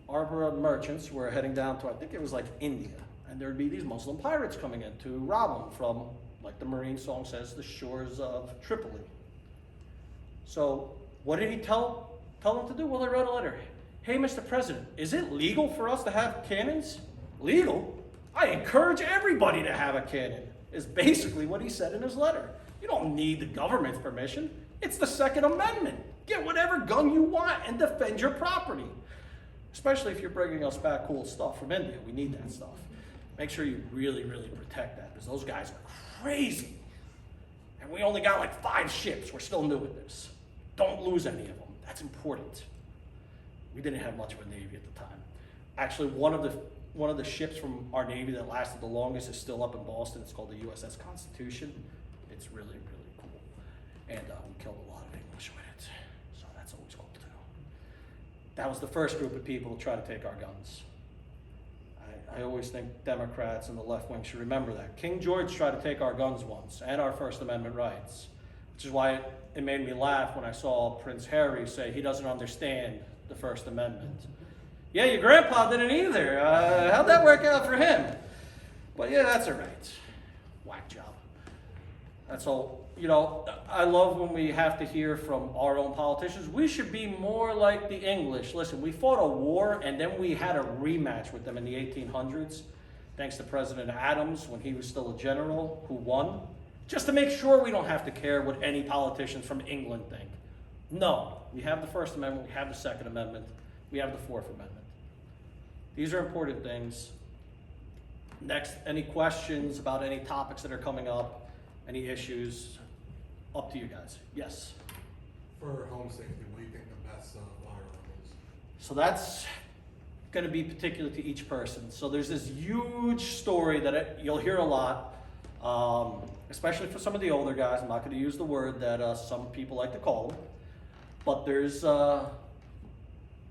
merchants were heading down to, I think it was like India, and there'd be these Muslim pirates coming in to rob them from, like the Marine song says, the shores of Tripoli. So what did he tell them to do? Well, they wrote a letter. Hey, Mr. President, is it legal for us to have cannons? Legal? I encourage everybody to have a cannon, is basically what he said in his letter. You don't need the government's permission. It's the Second Amendment. Get whatever gun you want and defend your property. Especially if you're bringing us back cool stuff from India. We need that stuff. Make sure you really, really protect that, because those guys are crazy. And we only got like 5 ships. We're still new at this. Don't lose any of them. That's important. We didn't have much of a Navy at the time. Actually, one of the ships from our Navy that lasted the longest is still up in Boston. It's called the USS Constitution. It's really, really cool. And we killed a lot of English with it. So that's always cool too. That was the first group of people to try to take our guns. I always think Democrats and the left wing should remember that. King George tried to take our guns once and our First Amendment rights, which is why it made me laugh when I saw Prince Harry say he doesn't understand the First Amendment. Yeah, your grandpa didn't either. How'd that work out for him? But yeah, that's all right. Whack job. That's all. You know, I love when we have to hear from our own politicians. We should be more like the English. Listen, we fought a war and then we had a rematch with them in the 1800s, thanks to President Adams when he was still a general who won, just to make sure we don't have to care what any politicians from England think. No, we have the First Amendment, we have the Second Amendment, we have the Fourth Amendment. These are important things. Next, any questions about any topics that are coming up, any issues? Up to you guys. Yes? For home safety, what do you think the best firearm is? So that's going to be particular to each person. So there's this huge story that you'll hear a lot, especially for some of the older guys. I'm not going to use the word that some people like to call them, but there's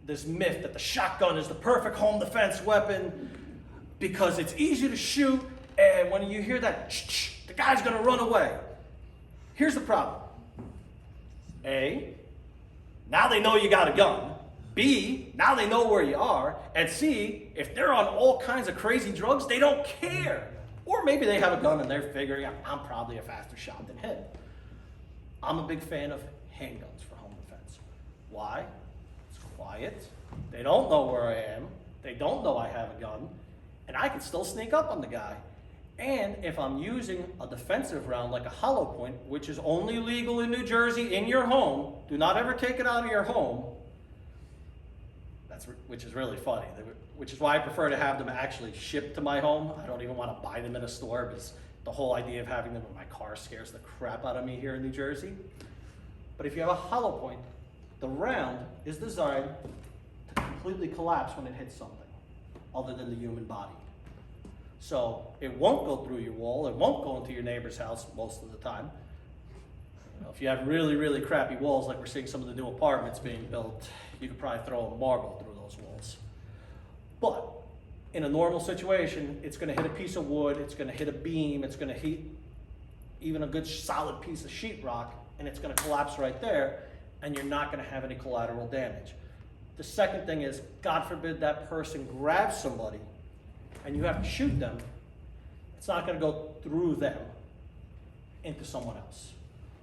this myth that the shotgun is the perfect home defense weapon because it's easy to shoot, and when you hear that, the guy's going to run away. Here's the problem. A, now they know you got a gun. B, now they know where you are. And C, if they're on all kinds of crazy drugs, they don't care. Or maybe they have a gun and they're figuring out, I'm probably a faster shot than him. I'm a big fan of handguns for home defense. Why? It's quiet. They don't know where I am. They don't know I have a gun. And I can still sneak up on the guy. And if I'm using a defensive round like a hollow point, which is only legal in New Jersey in your home, do not ever take it out of your home, which is really funny, which is why I prefer to have them actually shipped to my home. I don't even want to buy them in a store because the whole idea of having them in my car scares the crap out of me here in New Jersey. But if you have a hollow point, the round is designed to completely collapse when it hits something other than the human body. So it won't go through your wall, it won't go into your neighbor's house most of the time. You know, if you have really, really crappy walls, like we're seeing some of the new apartments being built, you could probably throw a marble through those walls. But in a normal situation, it's gonna hit a piece of wood, it's gonna hit a beam, it's gonna hit even a good solid piece of sheetrock, and it's gonna collapse right there, and you're not gonna have any collateral damage. The second thing is, God forbid that person grabs somebody and you have to shoot them, it's not gonna go through them into someone else.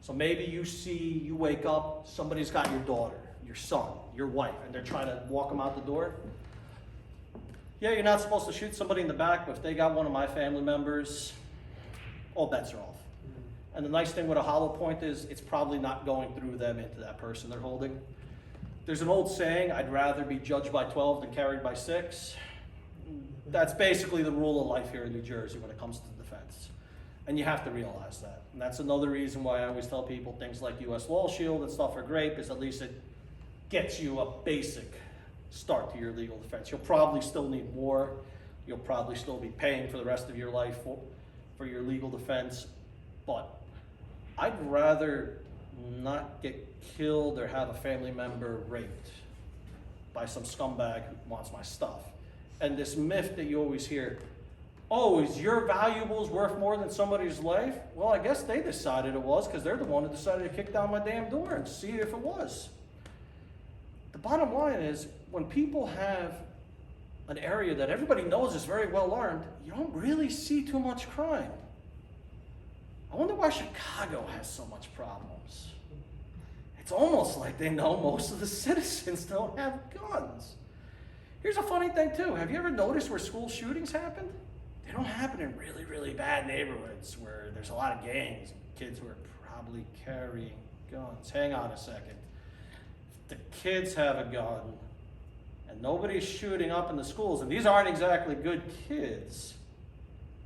So maybe you wake up, somebody's got your daughter, your son, your wife, and they're trying to walk them out the door. Yeah, you're not supposed to shoot somebody in the back, but if they got one of my family members, all bets are off. And the nice thing with a hollow point is it's probably not going through them into that person they're holding. There's an old saying, I'd rather be judged by 12 than carried by 6. That's basically the rule of life here in New Jersey when it comes to defense. And you have to realize that. And that's another reason why I always tell people things like US Law Shield and stuff are great, because at least it gets you a basic start to your legal defense. You'll probably still need more. You'll probably still be paying for the rest of your life for your legal defense. But I'd rather not get killed or have a family member raped by some scumbag who wants my stuff. And this myth that you always hear, oh, is your valuables worth more than somebody's life? Well, I guess they decided it was, because they're the one who decided to kick down my damn door and see if it was. The bottom line is, when people have an area that everybody knows is very well armed, you don't really see too much crime. I wonder why Chicago has so much problems. It's almost like they know most of the citizens don't have guns. Here's a funny thing too. Have you ever noticed where school shootings happen? They don't happen in really, really bad neighborhoods where there's a lot of gangs and kids who are probably carrying guns. Hang on a second. If the kids have a gun and nobody's shooting up in the schools, and these aren't exactly good kids,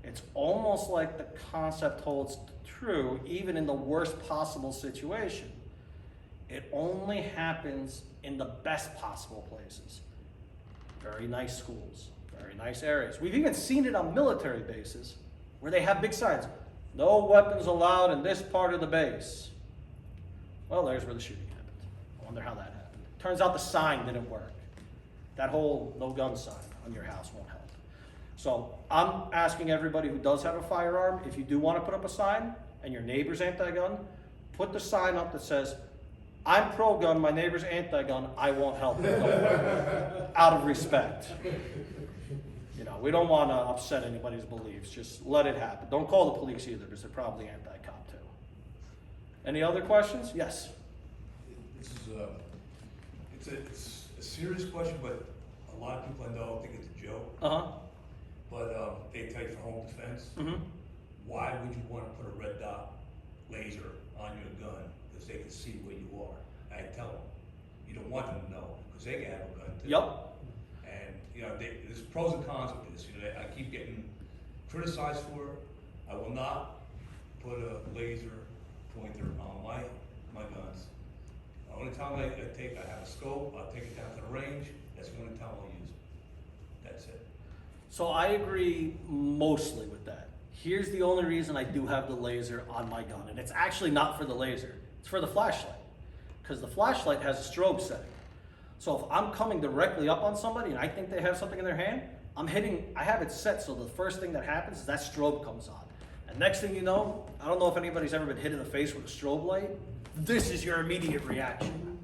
it's almost like the concept holds true even in the worst possible situation. It only happens in the best possible places. Very nice schools, very nice areas. We've even seen it on military bases where they have big signs, no weapons allowed in this part of the base. Well, there's where the shooting happened. I wonder how that happened. Turns out the sign didn't work. That whole no gun sign on your house won't help. So I'm asking everybody who does have a firearm, if you do want to put up a sign and your neighbor's anti-gun, put the sign up that says, I'm pro-gun, my neighbor's anti-gun, I won't help him. Out of respect. You know, we don't want to upset anybody's beliefs. Just let it happen. Don't call the police either, because they're probably anti-cop too. Any other questions? Yes. This is it's a serious question, but a lot of people I know think it's a joke. But they take for home defense. Why would you want to put a red dot laser on your gun? Because they can see where you are. I tell them, you don't want them to know, because they can have a gun too. Yep. And you know, there's pros and cons with this. You know, I keep getting criticized for it. I will not put a laser pointer on my guns. The only time I have a scope, I'll take it down to the range. That's the only time I'll use it. That's it. So I agree mostly with that. Here's the only reason I do have the laser on my gun, and it's actually not for the laser, it's for the flashlight. Because the flashlight has a strobe setting. So if I'm coming directly up on somebody and I think they have something in their hand, I have it set so the first thing that happens is that strobe comes on. And next thing you know, I don't know if anybody's ever been hit in the face with a strobe light, this is your immediate reaction.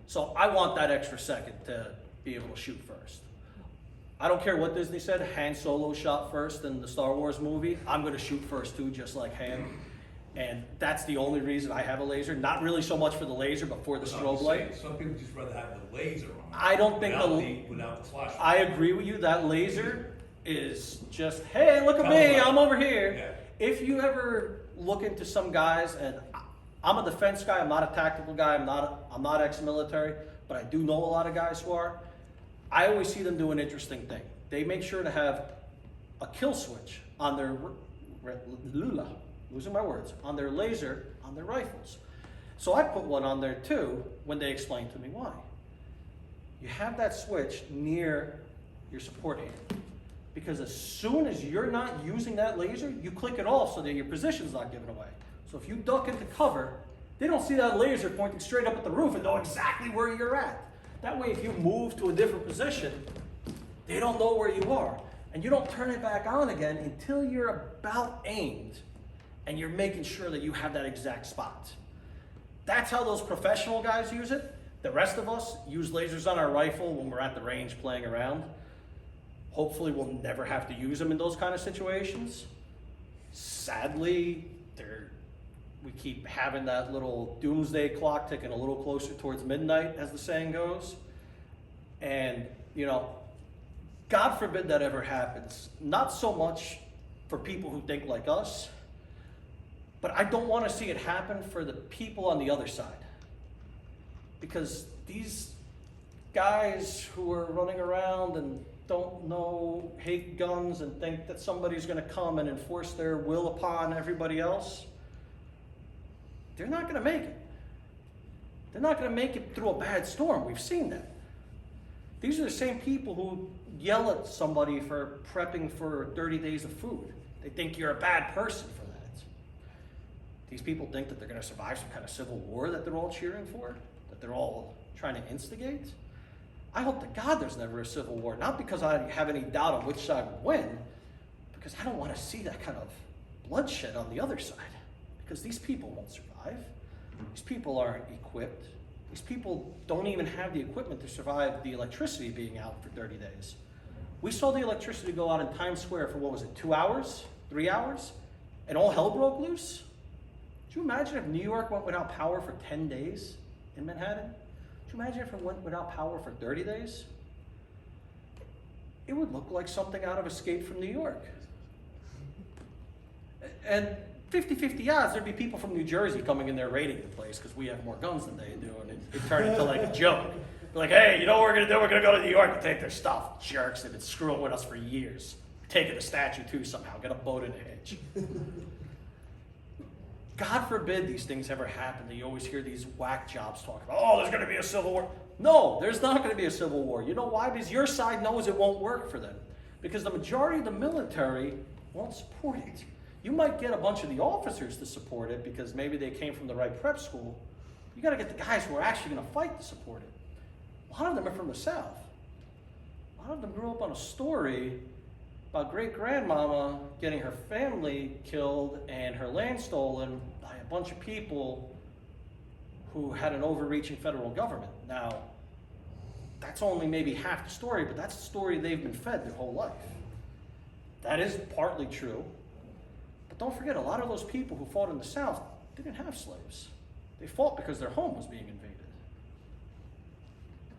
So I want that extra second to be able to shoot first. I don't care what Disney said, Han Solo shot first in the Star Wars movie. I'm gonna shoot first too, just like Han. And that's the only reason I have a laser. Not really so much for the laser, but for the strobe light. Some people just rather have the laser on. I don't think without the flashlight. I agree with you, that laser is just, hey, look at me, I'm over here. Yeah. If you ever look into some guys, and I'm a defense guy, I'm not a tactical guy, I'm not ex-military, but I do know a lot of guys who are. I always see them do an interesting thing. They make sure to have a kill switch on their, losing my words, on their laser, on their rifles. So I put one on there too when they explained to me why. you have that switch near your support hand. Because as soon as you're not using that laser, you click it off so that your position's not given away. So if you duck into cover, they don't see that laser pointing straight up at the roof and know exactly where you're at. That way, if you move to a different position, they don't know where you are. And you don't turn it back on again until you're about aimed and you're making sure that you have that exact spot. That's how those professional guys use it. The rest of us use lasers on our rifle when we're at the range playing around. Hopefully we'll never have to use them in those kind of situations. Sadly, we keep having that little doomsday clock ticking a little closer towards midnight, as the saying goes. And, you know, God forbid that ever happens. Not so much for people who think like us, but I don't want to see it happen for the people on the other side. Because these guys who are running around and don't know, hate guns, and think that somebody's going to come and enforce their will upon everybody else, they're not going to make it. They're not going to make it through a bad storm. We've seen that. These are the same people who yell at somebody for prepping for 30 days of food. They think you're a bad person for that. These people think that they're going to survive some kind of civil war that they're all cheering for, that they're all trying to instigate. I hope to God there's never a civil war, not because I have any doubt on which side would win, because I don't want to see that kind of bloodshed on the other side, because these people won't survive. These people aren't equipped. These people don't even have the equipment to survive the electricity being out for 30 days. We saw the electricity go out in Times Square for, what was it, 2 hours, 3 hours, and all hell broke loose? Could you imagine if New York went without power for 10 days in Manhattan? Could you imagine if it went without power for 30 days? It would look like something out of Escape from New York. And 50-50 odds, there'd be people from New Jersey coming in there raiding the place because we have more guns than they do, and it turned into like a joke. They're like, hey, you know what we're going to do? We're going to go to New York and take their stuff. Jerks, they've been screwing with us for years. Taking the statue too somehow, get a boat in a hitch. God forbid these things ever happen. That you always hear these whack jobs talk about, oh, there's going to be a civil war. No, there's not going to be a civil war. You know why? Because your side knows it won't work for them. Because the majority of the military won't support it. You might get a bunch of the officers to support it because maybe they came from the right prep school. You got to get the guys who are actually going to fight to support it. A lot of them are from the South. A lot of them grew up on a story about great-grandmama getting her family killed and her land stolen by a bunch of people who had an overreaching federal government. Now, that's only maybe half the story, but that's the story they've been fed their whole life. That is partly true. But don't forget, a lot of those people who fought in the South didn't have slaves. They fought because their home was being invaded.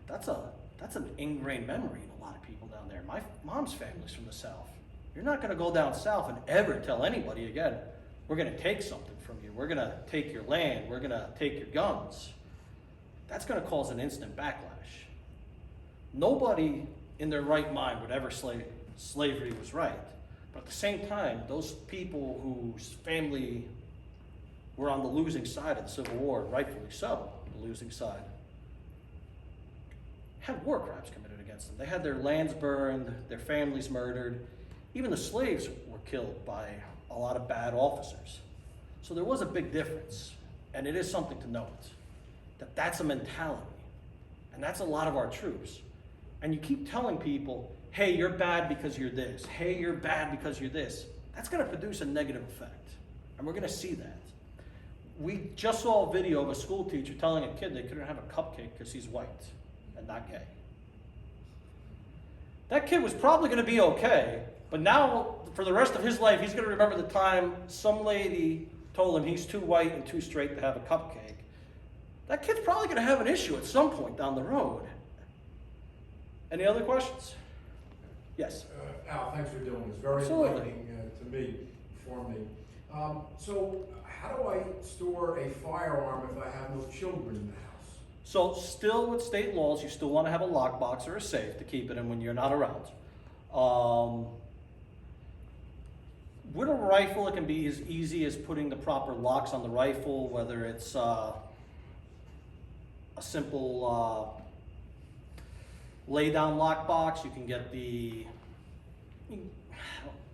That's an ingrained memory in a lot of people down there. My mom's family's from the South. You're not going to go down south and ever tell anybody again, we're going to take something from you. We're going to take your land. We're going to take your guns. That's going to cause an instant backlash. Nobody in their right mind would ever say slavery was right. But at the same time, those people whose family were on the losing side of the Civil War, rightfully so, the losing side, had war crimes committed against them. They had their lands burned, their families murdered. Even the slaves were killed by a lot of bad officers. So there was a big difference. And it is something to note, that that's a mentality. And that's a lot of our troops. And you keep telling people, hey, you're bad because you're this. Hey, you're bad because you're this. That's going to produce a negative effect. And we're going to see that. We just saw a video of a school teacher telling a kid they couldn't have a cupcake because he's white and not gay. That kid was probably going to be okay, but now, for the rest of his life, he's going to remember the time some lady told him he's too white and too straight to have a cupcake. That kid's probably going to have an issue at some point down the road. Any other questions? Yes. Al, thanks for doing this. Very Absolutely. enlightening to me, for me. So how do I store a firearm if I have no children in the house? So still with state laws, you still want to have a lockbox or a safe to keep it in when you're not around. With a rifle, it can be as easy as putting the proper locks on the rifle, whether it's a simple lay down lockbox. You can get the,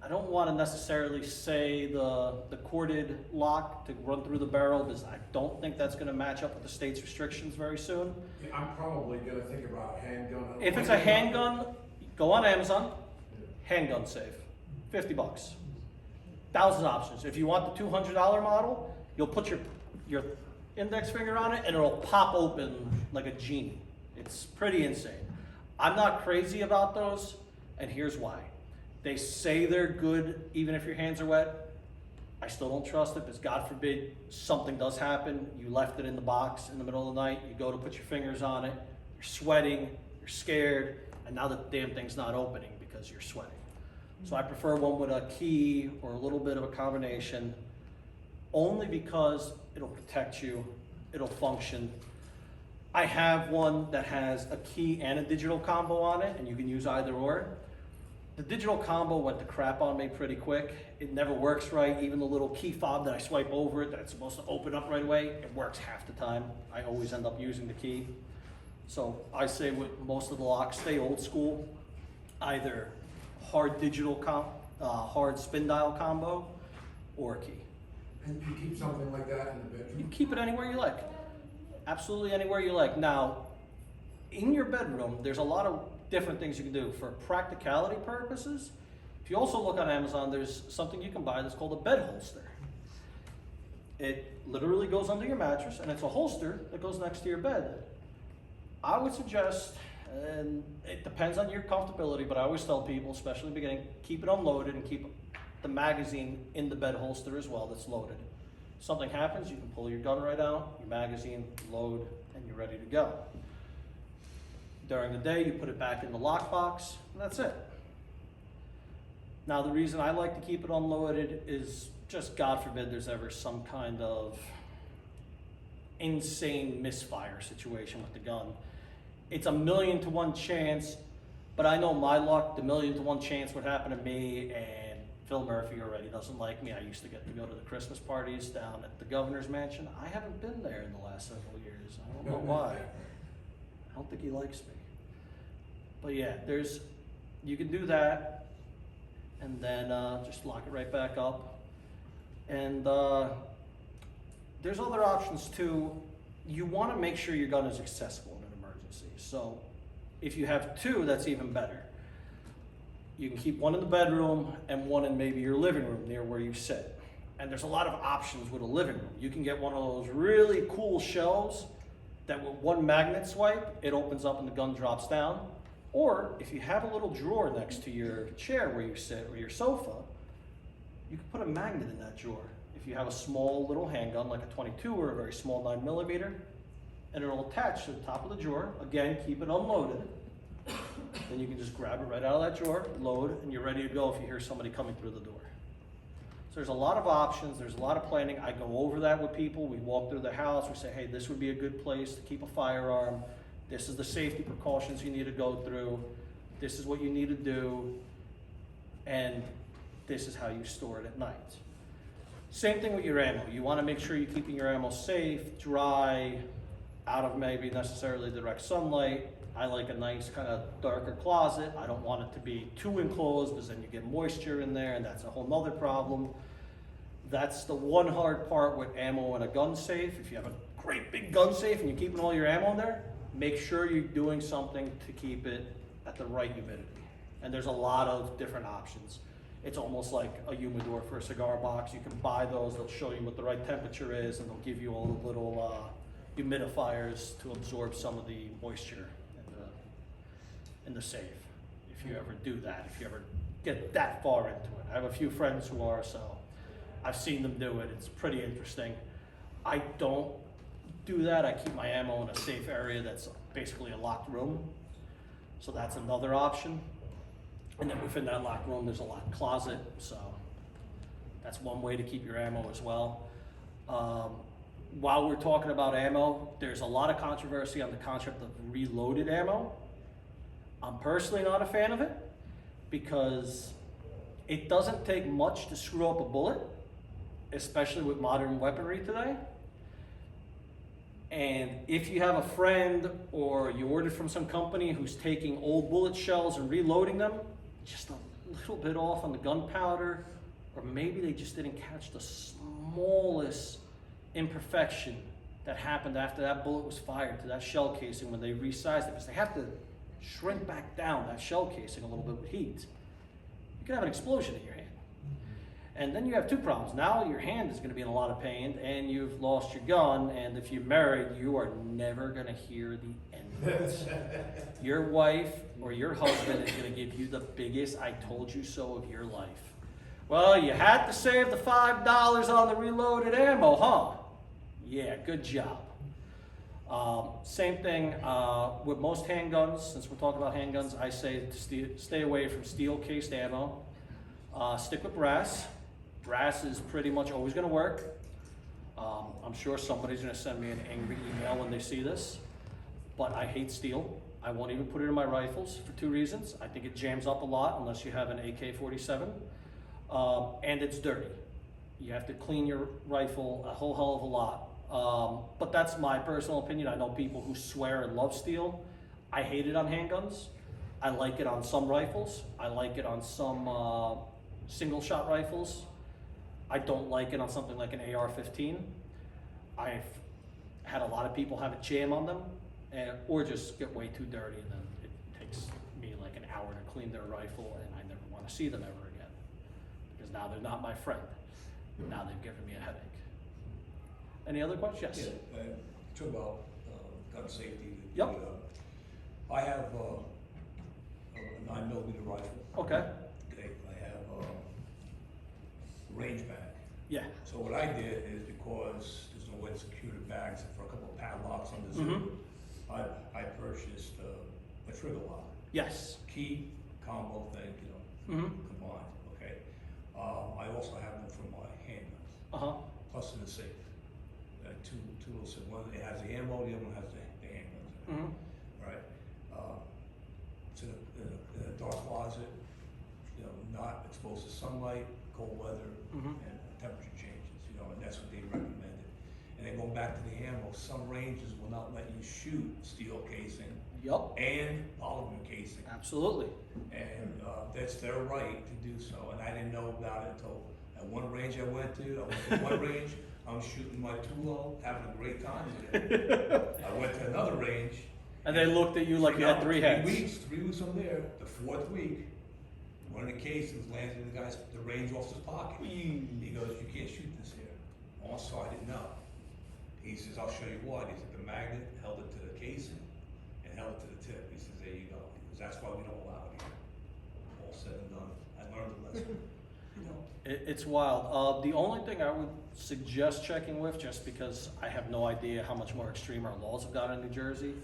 I don't want to necessarily say the corded lock to run through the barrel, because I don't think that's going to match up with the state's restrictions very soon. Yeah, I'm probably gonna think about a handgun. I don't If it's like a handgun, go on Amazon, handgun safe, $50. 1,000 options. If you want the $200 model, you'll put your index finger on it and it'll pop open like a genie. It's pretty insane. I'm not crazy about those, and here's why. They say they're good even if your hands are wet. I still don't trust it, because God forbid something does happen. You left it in the box in the middle of the night, you go to put your fingers on it, you're sweating, you're scared, and now the damn thing's not opening because you're sweating. So I prefer one with a key or a little bit of a combination, only because it'll protect you, it'll function. I have one that has a key and a digital combo on it, and you can use either or. The digital combo went to crap on me pretty quick. It never works right. Even the little key fob that I swipe over it, that's supposed to open up right away, it works half the time. I always end up using the key. So I say with most of the locks, stay old school. Either hard digital hard spin dial combo, or a key. And you keep something like that in the You bedroom? can keep it anywhere you like. Absolutely anywhere you like. Now, in your bedroom, there's a lot of different things you can do. For practicality purposes, if you also look on Amazon, there's something you can buy that's called a bed holster. It literally goes under your mattress, and it's a holster that goes next to your bed. I would suggest, and it depends on your comfortability, but I always tell people, especially in the beginning, keep it unloaded and keep the magazine in the bed holster as well that's loaded. If something happens, you can pull your gun right out, your magazine, load, and you're ready to go. During the day, you put it back in the lockbox, and that's it. Now, the reason I like to keep it unloaded is just, God forbid, there's ever some kind of insane misfire situation with the gun. It's a 1,000,000 to 1 chance, but I know my luck, the 1,000,000 to 1 chance would happen to me, and Phil Murphy already doesn't like me. I used to get to go to the Christmas parties down at the governor's mansion. I haven't been there in the last several years. I don't know why. I don't think he likes me. But yeah, you can do that, and then just lock it right back up. And there's other options too. You want to make sure your gun is accessible in an emergency. So if you have two, that's even better. You can keep one in the bedroom and one in maybe your living room near where you sit. And there's a lot of options with a living room. You can get one of those really cool shelves that with one magnet swipe, it opens up and the gun drops down. Or if you have a little drawer next to your chair where you sit or your sofa, you can put a magnet in that drawer. If you have a small little handgun like a 22 or a very small 9mm, and it'll attach to the top of the drawer. Again, keep it unloaded. Then you can just grab it right out of that drawer, load, and you're ready to go if you hear somebody coming through the door. So there's a lot of options, there's a lot of planning. I go over that with people. We walk through the house, we say, hey, this would be a good place to keep a firearm. This is the safety precautions you need to go through. This is what you need to do. And this is how you store it at night. Same thing with your ammo. You want to make sure you're keeping your ammo safe, dry, out of maybe necessarily direct sunlight. I like a nice kind of darker closet. I don't want it to be too enclosed, because then you get moisture in there, and that's a whole nother problem. That's the one hard part with ammo in a gun safe. If you have a great big gun safe and you're keeping all your ammo in there, make sure you're doing something to keep it at the right humidity. And there's a lot of different options. It's almost like a humidor for a cigar box. You can buy those, they'll show you what the right temperature is, and they'll give you all the little humidifiers to absorb some of the moisture in the safe, if you ever do that, if you ever get that far into it. I have a few friends who are, so I've seen them do it. It's pretty interesting. I don't do that. I keep my ammo in a safe area that's basically a locked room. So that's another option. And then within that locked room, there's a locked closet. So that's one way to keep your ammo as well. While we're talking about ammo, there's a lot of controversy on the concept of reloaded ammo. I'm personally not a fan of it, because it doesn't take much to screw up a bullet, especially with modern weaponry today. And if you have a friend or you ordered from some company who's taking old bullet shells and reloading them, just a little bit off on the gunpowder, or maybe they just didn't catch the smallest imperfection that happened after that bullet was fired to that shell casing when they resized it, because they have to shrink back down that shell casing a little bit with heat. You can have an explosion in your hand. And then you have two problems. Now your hand is going to be in a lot of pain, and you've lost your gun, and if you're married, you are never going to hear the end of it. Your wife or your husband is going to give you the biggest "I told you so" of your life. Well, you had to save the $5 on the reloaded ammo, huh? Yeah, good job. Same thing with most handguns. Since we're talking about handguns, I say to stay away from steel-cased ammo. Stick with brass. Brass is pretty much always going to work. I'm sure somebody's going to send me an angry email when they see this, but I hate steel. I won't even put it in my rifles for two reasons. I think it jams up a lot unless you have an AK-47, and it's dirty. You have to clean your rifle a whole hell of a lot. But that's my personal opinion. I know people who swear and love steel. I hate it on handguns. I like it on some rifles. I like it on some single shot rifles. I don't like it on something like an AR-15. I've had a lot of people have a jam on them, or just get way too dirty, and then it takes me like an hour to clean their rifle, and I never want to see them ever again, because now they're not my friend. Now they've given me a headache. Any other questions? Yes. Yeah, talk about gun safety. Yep. I have a 9mm rifle. Okay. Okay. I have a range bag. Yeah. So what I did is, because there's no way to secure the bags for a couple of padlocks on the zip, I purchased a trigger lock. Yes. Key combo thing, combined. Okay. I also have them for my handguns. Plus in the safe. Two little sets. One it has the ammo, the other one has the handguns. Right. It's in a dark closet. Not exposed to sunlight, cold weather, and temperature changes. And that's what they recommended. And then going back to the ammo, some ranges will not let you shoot steel casing. Yep. And polymer casing. Absolutely. And that's their right to do so. And I didn't know about it until at one range I went to one range, I'm shooting my 2-0, having a great time with it. I went to another range. And they looked at you like you had three heads. 3 weeks I'm there. The 4th week, one of the cases lands in the range officer's pocket. He goes, "You can't shoot this here." Also, I didn't know. He says, "I'll show you what." He said, "The magnet held it to the casing and held it to the tip." He says, "There you go." He goes, "That's why we don't allow it here." All said and done. I learned a lesson. It's wild. The only thing I would suggest checking with, just because I have no idea how much more extreme our laws have gotten in New Jersey,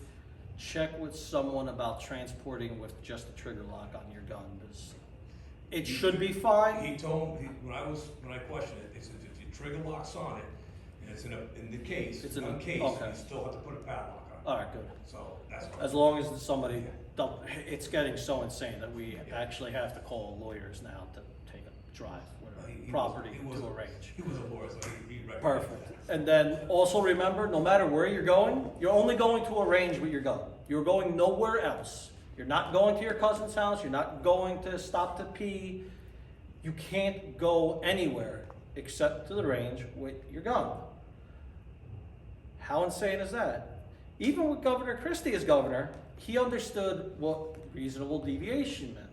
check with someone about transporting with just a trigger lock on your gun. It should be fine. He told me when I questioned it, if the trigger lock's on it and it's in the case, it's in a case, okay. You still have to put a padlock on it. All right, good. So that's what as long as somebody. It's getting so insane that we actually have to call lawyers now to take a drive with property to a range. He was a lawyer, so he recommended Perfect. that. And then also remember, no matter where you're going, you're only going to a range with your gun. You're going nowhere else. You're not going to your cousin's house. You're not going to stop to pee. You can't go anywhere except to the range with your gun. How insane is that? Even with Governor Christie as governor, he understood what reasonable deviation meant.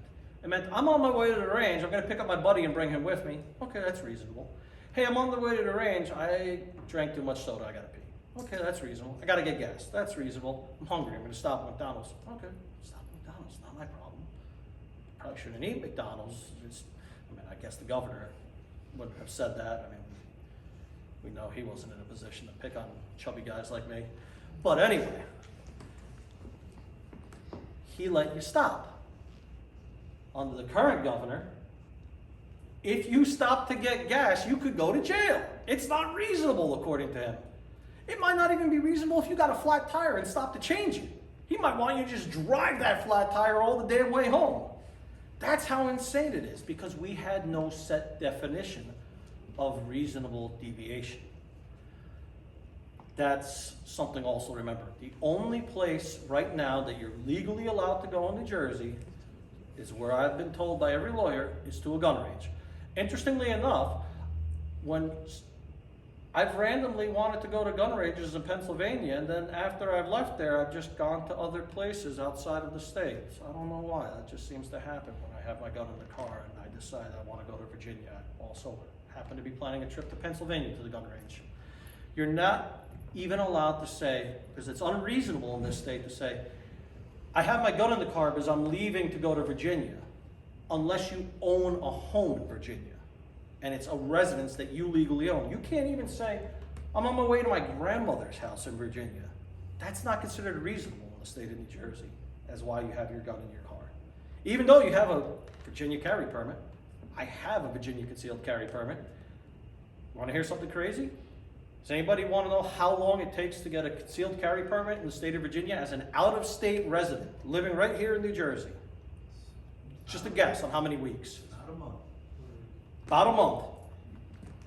It meant, I'm on my way to the range, I'm going to pick up my buddy and bring him with me. Okay, that's reasonable. Hey, I'm on the way to the range, I drank too much soda, I got to pee. Okay, that's reasonable. I got to get gas. That's reasonable. I'm hungry, I'm going to stop at McDonald's. Okay, stop at McDonald's, not my problem. Probably shouldn't eat McDonald's. I guess the governor wouldn't have said that. We know he wasn't in a position to pick on chubby guys like me. But anyway, he let you stop. Under the current governor, if you stop to get gas, you could go to jail. It's not reasonable, according to him. It might not even be reasonable if you got a flat tire and stop to change it. He might want you to just drive that flat tire all the damn way home. That's how insane it is, because we had no set definition of reasonable deviation. That's something also to remember. The only place right now that you're legally allowed to go in New Jersey is where I've been told by every lawyer is to a gun range. Interestingly enough, when I've randomly wanted to go to gun ranges in Pennsylvania, and then after I've left there, I've just gone to other places outside of the state. So I don't know why. That just seems to happen when I have my gun in the car and I decide I want to go to Virginia. I also happen to be planning a trip to Pennsylvania to the gun range. You're not even allowed to say, because it's unreasonable in this state to say, I have my gun in the car because I'm leaving to go to Virginia, unless you own a home in Virginia. And it's a residence that you legally own. You can't even say, I'm on my way to my grandmother's house in Virginia. That's not considered reasonable in the state of New Jersey, as why you have your gun in your car. Even though you have a Virginia carry permit, I have a Virginia concealed carry permit. Want to hear something crazy? Does anybody want to know how long it takes to get a concealed carry permit in the state of Virginia as an out-of-state resident living right here in New Jersey? Just a guess on how many weeks. Not a month. About a month.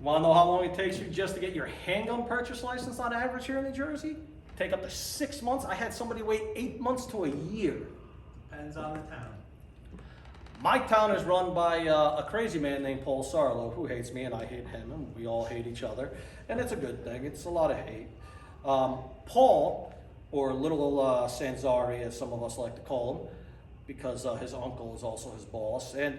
Want to know how long it takes you just to get your handgun purchase license on average here in New Jersey? Take up to 6 months. I had somebody wait 8 months to a year. Depends on the town. My town is run by a crazy man named Paul Sarlo, who hates me and I hate him, and we all hate each other. And it's a good thing. It's a lot of hate. Paul, or Little Sanzari, as some of us like to call him, because his uncle is also his boss. And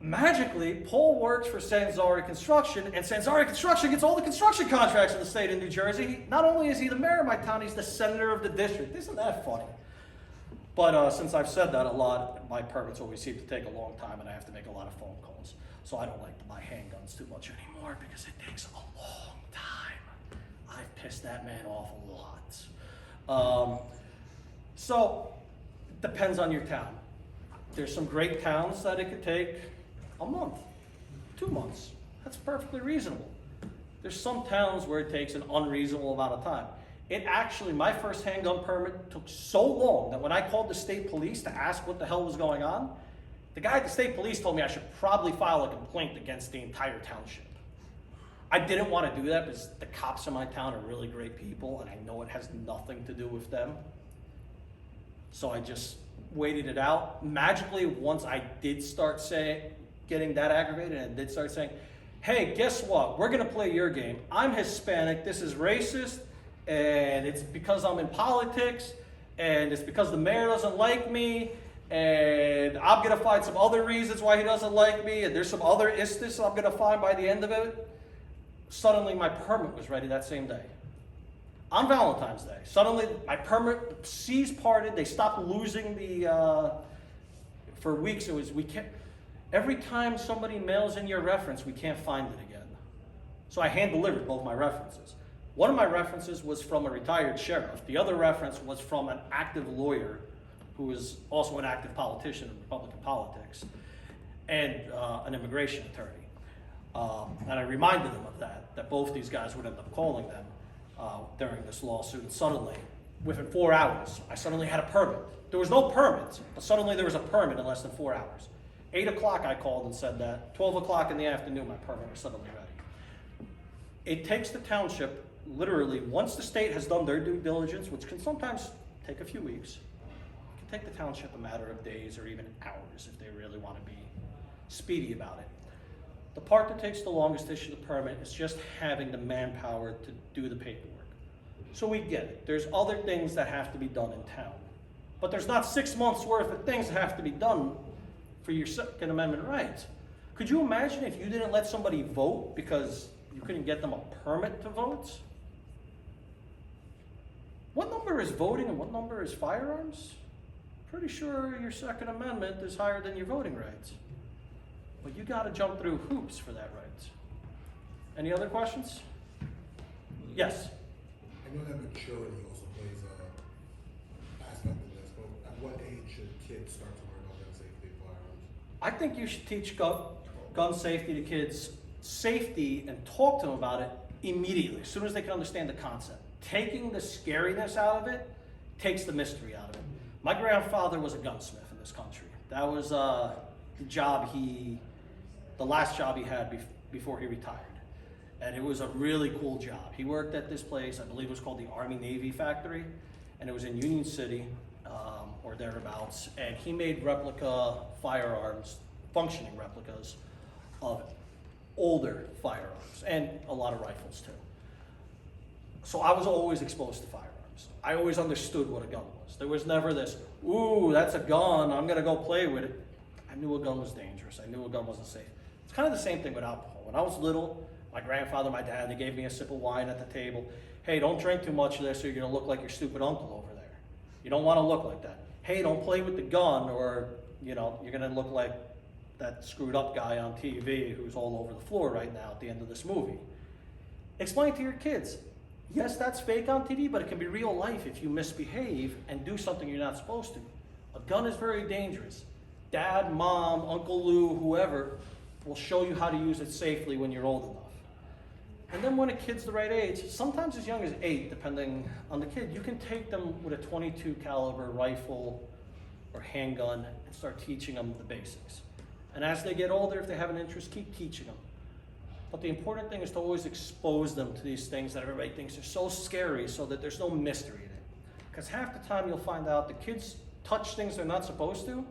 magically, Paul works for Sanzari Construction, and Sanzari Construction gets all the construction contracts in the state of New Jersey. Not only is he the mayor of my town, he's the senator of the district. Isn't that funny? But since I've said that a lot, my permits always seem to take a long time, and I have to make a lot of phone calls. So I don't like to buy handguns too much anymore because it takes a long time. I've pissed that man off a lot. So it depends on your town. There's some great towns that it could take a month, 2 months. That's perfectly reasonable. There's some towns where it takes an unreasonable amount of time. It actually, my first handgun permit took so long that when I called the state police to ask what the hell was going on, the guy at the state police told me I should probably file a complaint against the entire township. I didn't want to do that because the cops in my town are really great people and I know it has nothing to do with them. So I just waited it out. Magically, once I did start getting that aggravated and did start saying, hey, guess what? We're going to play your game. I'm Hispanic. This is racist. And it's because I'm in politics, and it's because the mayor doesn't like me, and I'm going to find some other reasons why he doesn't like me, and there's some other issues I'm going to find by the end of it. Suddenly, my permit was ready that same day. On Valentine's Day. Suddenly, my permit seized parted. They stopped losing for weeks, it was, every time somebody mails in your reference, we can't find it again. So I hand-delivered both my references. One of my references was from a retired sheriff. The other reference was from an active lawyer who is also an active politician in Republican politics and an immigration attorney. And I reminded them of that both these guys would end up calling them during this lawsuit. And suddenly, within 4 hours, I suddenly had a permit. There was no permit, but suddenly there was a permit in less than 4 hours. 8 o'clock I called and said that. 12 o'clock in the afternoon, my permit was suddenly ready. It takes the township, literally, once the state has done their due diligence, which can sometimes take a few weeks, it can take the township a matter of days or even hours if they really want to be speedy about it. The part that takes the longest to issue the permit is just having the manpower to do the paperwork. So we get it. There's other things that have to be done in town. But there's not 6 months worth of things that have to be done for your Second Amendment rights. Could you imagine if you didn't let somebody vote because you couldn't get them a permit to vote? What number is voting and what number is firearms? Pretty sure your Second Amendment is higher than your voting rights. But you gotta jump through hoops for that right. Any other questions? Yes? I know that maturity also plays an aspect in this, but at what age should kids start to learn about gun safety and firearms? I think you should teach gun safety to kids, safety, and talk to them about it immediately, as soon as they can understand the concept. Taking the scariness out of it takes the mystery out of it. My grandfather was a gunsmith in this country. That was the last job he had before he retired. and it was a really cool job. He worked at this place, I believe it was called the Army Navy Factory, and it was in Union City, or thereabouts, and he made replica firearms, functioning replicas of older firearms, and a lot of rifles too. So I was always exposed to firearms. I always understood what a gun was. There was never this, ooh, that's a gun, I'm gonna go play with it. I knew a gun was dangerous. I knew a gun wasn't safe. It's kind of the same thing with alcohol. When I was little, my grandfather, my dad, they gave me a sip of wine at the table. Hey, don't drink too much of this or you're gonna look like your stupid uncle over there. You don't wanna look like that. Hey, don't play with the gun or, you know, you're gonna look like that screwed up guy on TV who's all over the floor right now at the end of this movie. Explain to your kids, yes, that's fake on TV, but it can be real life if you misbehave and do something you're not supposed to. A gun is very dangerous. Dad, mom, Uncle Lou, whoever will show you how to use it safely when you're old enough. And then when a kid's the right age, sometimes as young as 8, depending on the kid, you can take them with a .22 caliber rifle or handgun and start teaching them the basics. And as they get older, if they have an interest, keep teaching them. But the important thing is to always expose them to these things that everybody thinks are so scary so that there's no mystery in it. Because half the time you'll find out the kids touch things they're not supposed to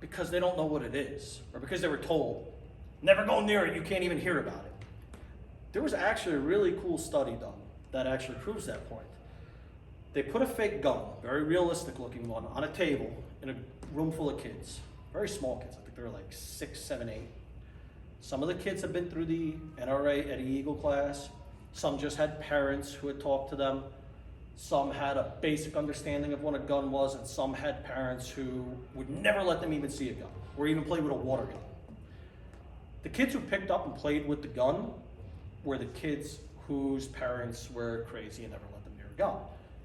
because they don't know what it is or because they were told, never go near it, you can't even hear about it. There was actually a really cool study done that actually proves that point. They put a fake gun, very realistic looking one, on a table in a room full of kids, very small kids. I think they were like 6, 7, 8. Some of the kids had been through the NRA Eddie Eagle class. Some just had parents who had talked to them. Some had a basic understanding of what a gun was, and some had parents who would never let them even see a gun or even play with a water gun. The kids who picked up and played with the gun were the kids whose parents were crazy and never let them near a gun.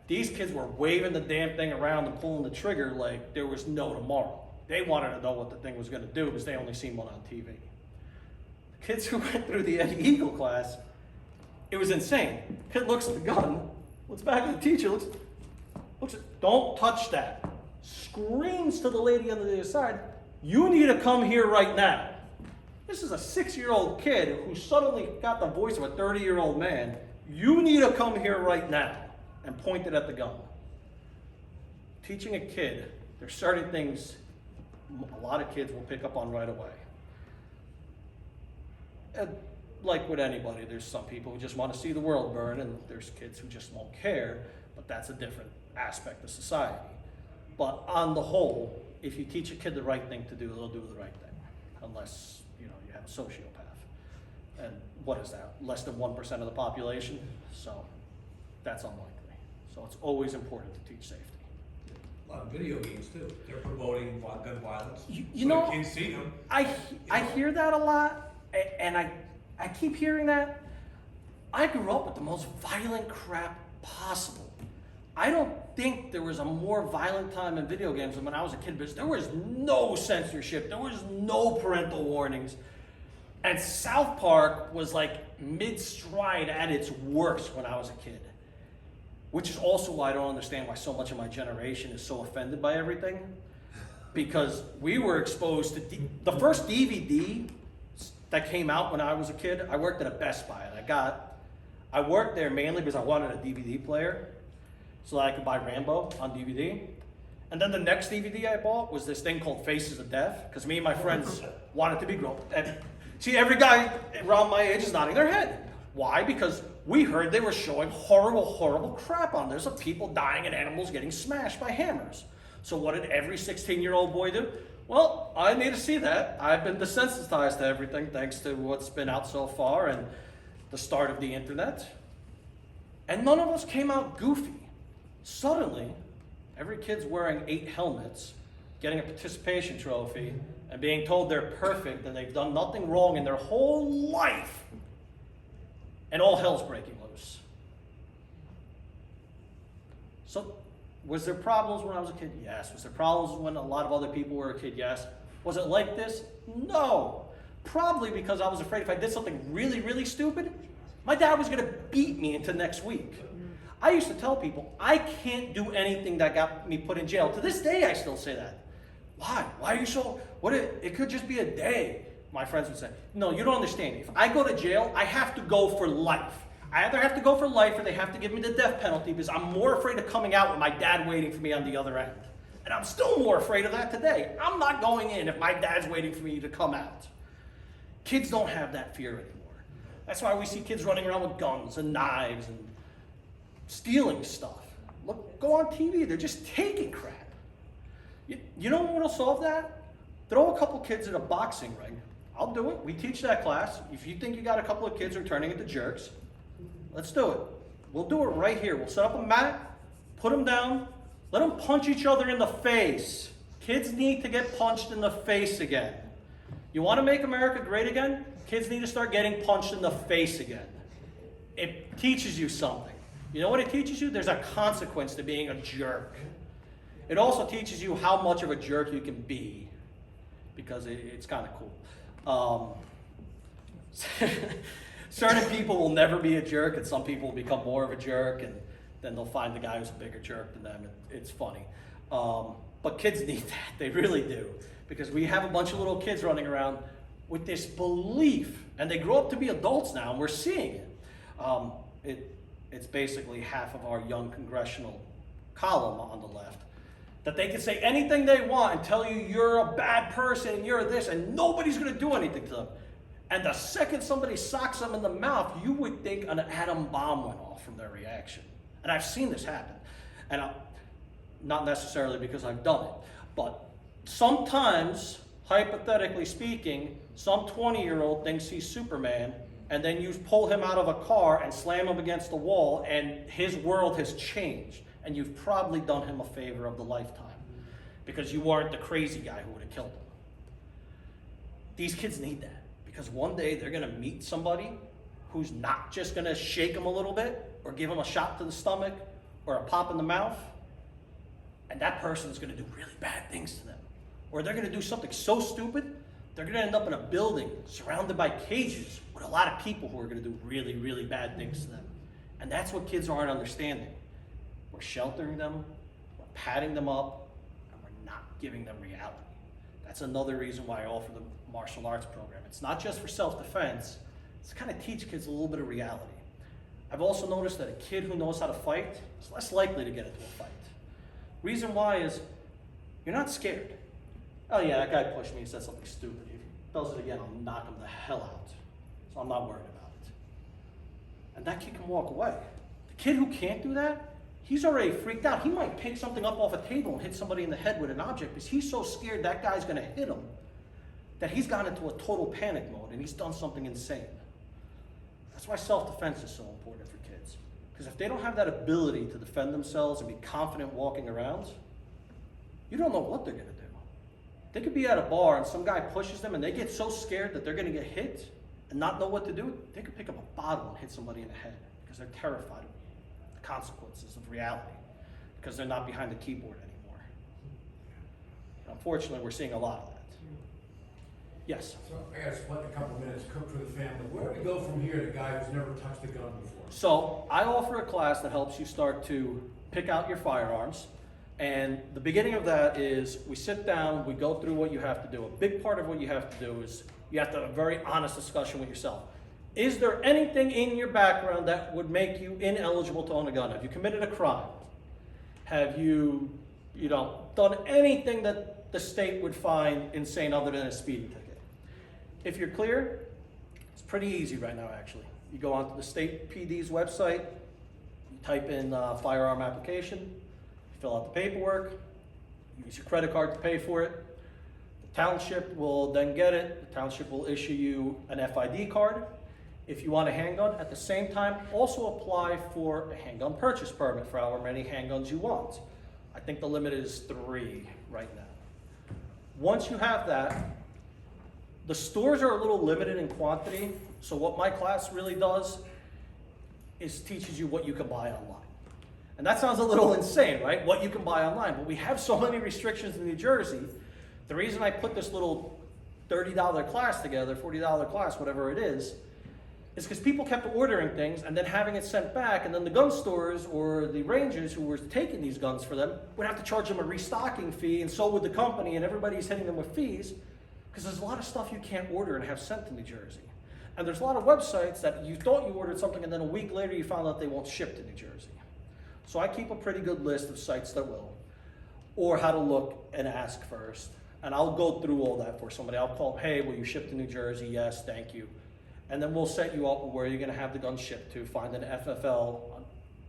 These kids were waving the damn thing around and pulling the trigger like there was no tomorrow. They wanted to know what the thing was going to do because they only seen one on TV. The kids who went through the Eddie Eagle class, it was insane. Kid looks at the gun, looks back at the teacher, looks at, don't touch that. Screams to the lady on the other side, you need to come here right now. This is a 6-year-old kid who suddenly got the voice of a 30-year-old man. You need to come here right now, and pointed at the gun. Teaching a kid, there's certain things a lot of kids will pick up on right away. And like with anybody, there's some people who just want to see the world burn, and there's kids who just won't care, but that's a different aspect of society. But on the whole, if you teach a kid the right thing to do, they'll do the right thing, unless you have a sociopath. And what is that? Less than 1% of the population? So that's unlikely. So it's always important to teach safety. A lot of video games too. They're promoting gun violence. You know, the kids see them. I hear that a lot, and I keep hearing that. I grew up with the most violent crap possible. I don't think there was a more violent time in video games than when I was a kid, because there was no censorship, there was no parental warnings. And South Park was like mid-stride at its worst when I was a kid. Which is also why I don't understand why so much of my generation is so offended by everything. Because we were exposed to the first DVD that came out when I was a kid. I worked at a Best Buy, and I worked there mainly because I wanted a DVD player so that I could buy Rambo on DVD. And then the next DVD I bought was this thing called Faces of Death, because me and my friends wanted to be grown. And see, every guy around my age is nodding their head. Why? Because we heard they were showing horrible, horrible crap on there. There's of people dying and animals getting smashed by hammers. So what did every 16-year-old boy do? Well, I need to see that. I've been desensitized to everything thanks to what's been out so far and the start of the internet. And none of us came out goofy. Suddenly, every kid's wearing 8 helmets, getting a participation trophy, and being told they're perfect and they've done nothing wrong in their whole life. And all hell's breaking loose. So, was there problems when I was a kid? Yes. Was there problems when a lot of other people were a kid? Yes. Was it like this? No. Probably because I was afraid if I did something really, really stupid, my dad was going to beat me into next week. I used to tell people, I can't do anything that got me put in jail. To this day, I still say that. Why? Why are you so, it could just be a day. my friends would say, no, you don't understand. If I go to jail, I have to go for life. I either have to go for life or they have to give me the death penalty because I'm more afraid of coming out with my dad waiting for me on the other end. And I'm still more afraid of that today. I'm not going in if my dad's waiting for me to come out. Kids don't have that fear anymore. That's why we see kids running around with guns and knives and stealing stuff. Look, go on TV, they're just taking crap. You know what'll solve that? Throw a couple kids in a boxing ring. I'll do it. We teach that class. If you think you got a couple of kids who are turning into jerks, let's do it. We'll do it right here. We'll set up a mat, put them down, let them punch each other in the face. Kids need to get punched in the face again. You want to make America great again? Kids need to start getting punched in the face again. It teaches you something. You know what it teaches you? There's a consequence to being a jerk. It also teaches you how much of a jerk you can be, because it's kind of cool. Certain people will never be a jerk, and some people will become more of a jerk, and then they'll find the guy who's a bigger jerk than them. It's funny. But kids need that. They really do. Because we have a bunch of little kids running around with this belief, and they grow up to be adults now, and we're seeing it. It's basically half of our young congressional column on the left, that they can say anything they want and tell you you're a bad person and you're this, and nobody's going to do anything to them. And the second somebody socks them in the mouth, you would think an atom bomb went off from their reaction. And I've seen this happen. And not necessarily because I've done it, but sometimes, hypothetically speaking, some 20-year-old thinks he's Superman, and then you pull him out of a car and slam him against the wall, and his world has changed. And you've probably done him a favor of the lifetime, because you weren't the crazy guy who would have killed him. These kids need that, because one day they're going to meet somebody who's not just going to shake them a little bit or give them a shot to the stomach or a pop in the mouth, and that person's going to do really bad things to them. Or they're going to do something so stupid, they're going to end up in a building surrounded by cages with a lot of people who are going to do really, really bad things to them. And that's what kids aren't understanding. We're sheltering them, we're patting them up, and we're not giving them reality. That's another reason why I offer the martial arts program. It's not just for self-defense, it's to kind of teach kids a little bit of reality. I've also noticed that a kid who knows how to fight is less likely to get into a fight. Reason why is you're not scared. Oh yeah, that guy pushed me, he said something stupid. If he does it again, I'll knock him the hell out. So I'm not worried about it. And that kid can walk away. The kid who can't do that, he's already freaked out. He might pick something up off a table and hit somebody in the head with an object because he's so scared that guy's gonna hit him that he's gone into a total panic mode and he's done something insane. That's why self-defense is so important for kids. Because if they don't have that ability to defend themselves and be confident walking around, you don't know what they're gonna do. They could be at a bar and some guy pushes them and they get so scared that they're gonna get hit and not know what to do. They could pick up a bottle and hit somebody in the head because they're terrified of the consequences of reality, because they're not behind the keyboard anymore. Unfortunately, we're seeing a lot of that. Yes? So I gotta split a couple minutes, cook for the family. Where do we go from here, the guy who's never touched a gun before? So I offer a class that helps you start to pick out your firearms. And the beginning of that is we sit down, we go through what you have to do. A big part of what you have to do is you have to have a very honest discussion with yourself. Is there anything in your background that would make you ineligible to own a gun? Have you committed a crime? Have you done anything that the state would find insane other than a speeding ticket? If you're clear, it's pretty easy right now, actually. You go onto the state PD's website, you type in firearm application, fill out the paperwork, use your credit card to pay for it. The township will then get it. The township will issue you an FID card. If you want a handgun, at the same time, also apply for a handgun purchase permit for however many handguns you want. I think the limit is 3 right now. Once you have that, the stores are a little limited in quantity, so what my class really does is teaches you what you can buy online. And that sounds a little insane, right? What you can buy online, but we have so many restrictions in New Jersey. The reason I put this little $30 class together, $40 class, whatever it is because people kept ordering things and then having it sent back, and then the gun stores or the rangers who were taking these guns for them would have to charge them a restocking fee, and so would the company, and everybody's hitting them with fees because Because there's a lot of stuff you can't order and have sent to New Jersey. And there's a lot of websites that you thought you ordered something and then a week later you found out they won't ship to New Jersey. So I keep a pretty good list of sites that will, or how to look and ask first. And I'll go through all that for somebody. I'll call, hey, will you ship to New Jersey? Yes, thank you. And then we'll set you up where you're gonna have the gun shipped to, find an FFL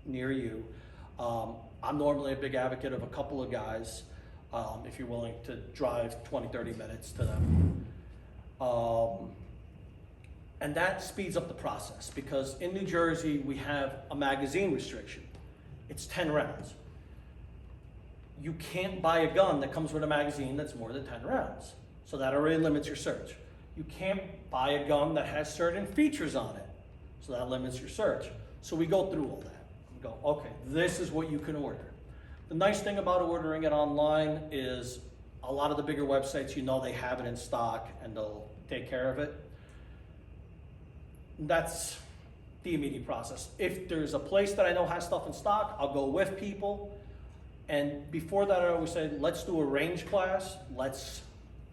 near you. I'm normally a big advocate of a couple of guys, if you're willing to drive 20, 30 minutes to them. And that speeds up the process because in New Jersey, we have a magazine restriction. It's 10 rounds. You can't buy a gun that comes with a magazine that's more than 10 rounds. So that already limits your search. You can't buy a gun that has certain features on it. So that limits your search. So we go through all that. We go, okay, this is what you can order. The nice thing about ordering it online is a lot of the bigger websites, you know they have it in stock and they'll take care of it. That's the immediate process. If there's a place that I know has stuff in stock, I'll go with people. And before that, I always say, let's do a range class. Let's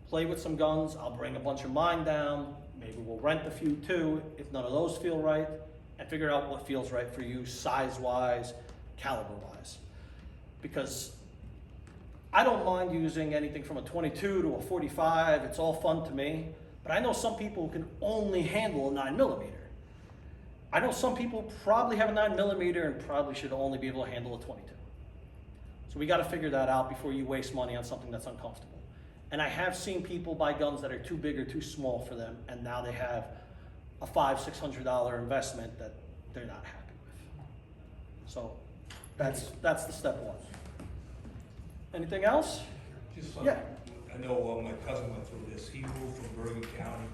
play with some guns. I'll bring a bunch of mine down. Maybe we'll rent a few too, if none of those feel right, and figure out what feels right for you, size-wise, caliber-wise. Because I don't mind using anything from a 22 to a 45. It's all fun to me. But I know some people who can only handle a 9mm. I know some people probably have a 9mm and probably should only be able to handle a 22. So we got to figure that out before you waste money on something that's uncomfortable. And I have seen people buy guns that are too big or too small for them, and now they have a $500-600 investment that they're not happy with. So that's the step one. Anything else? Just Yeah. I know my cousin went through this. He moved from Bergen County.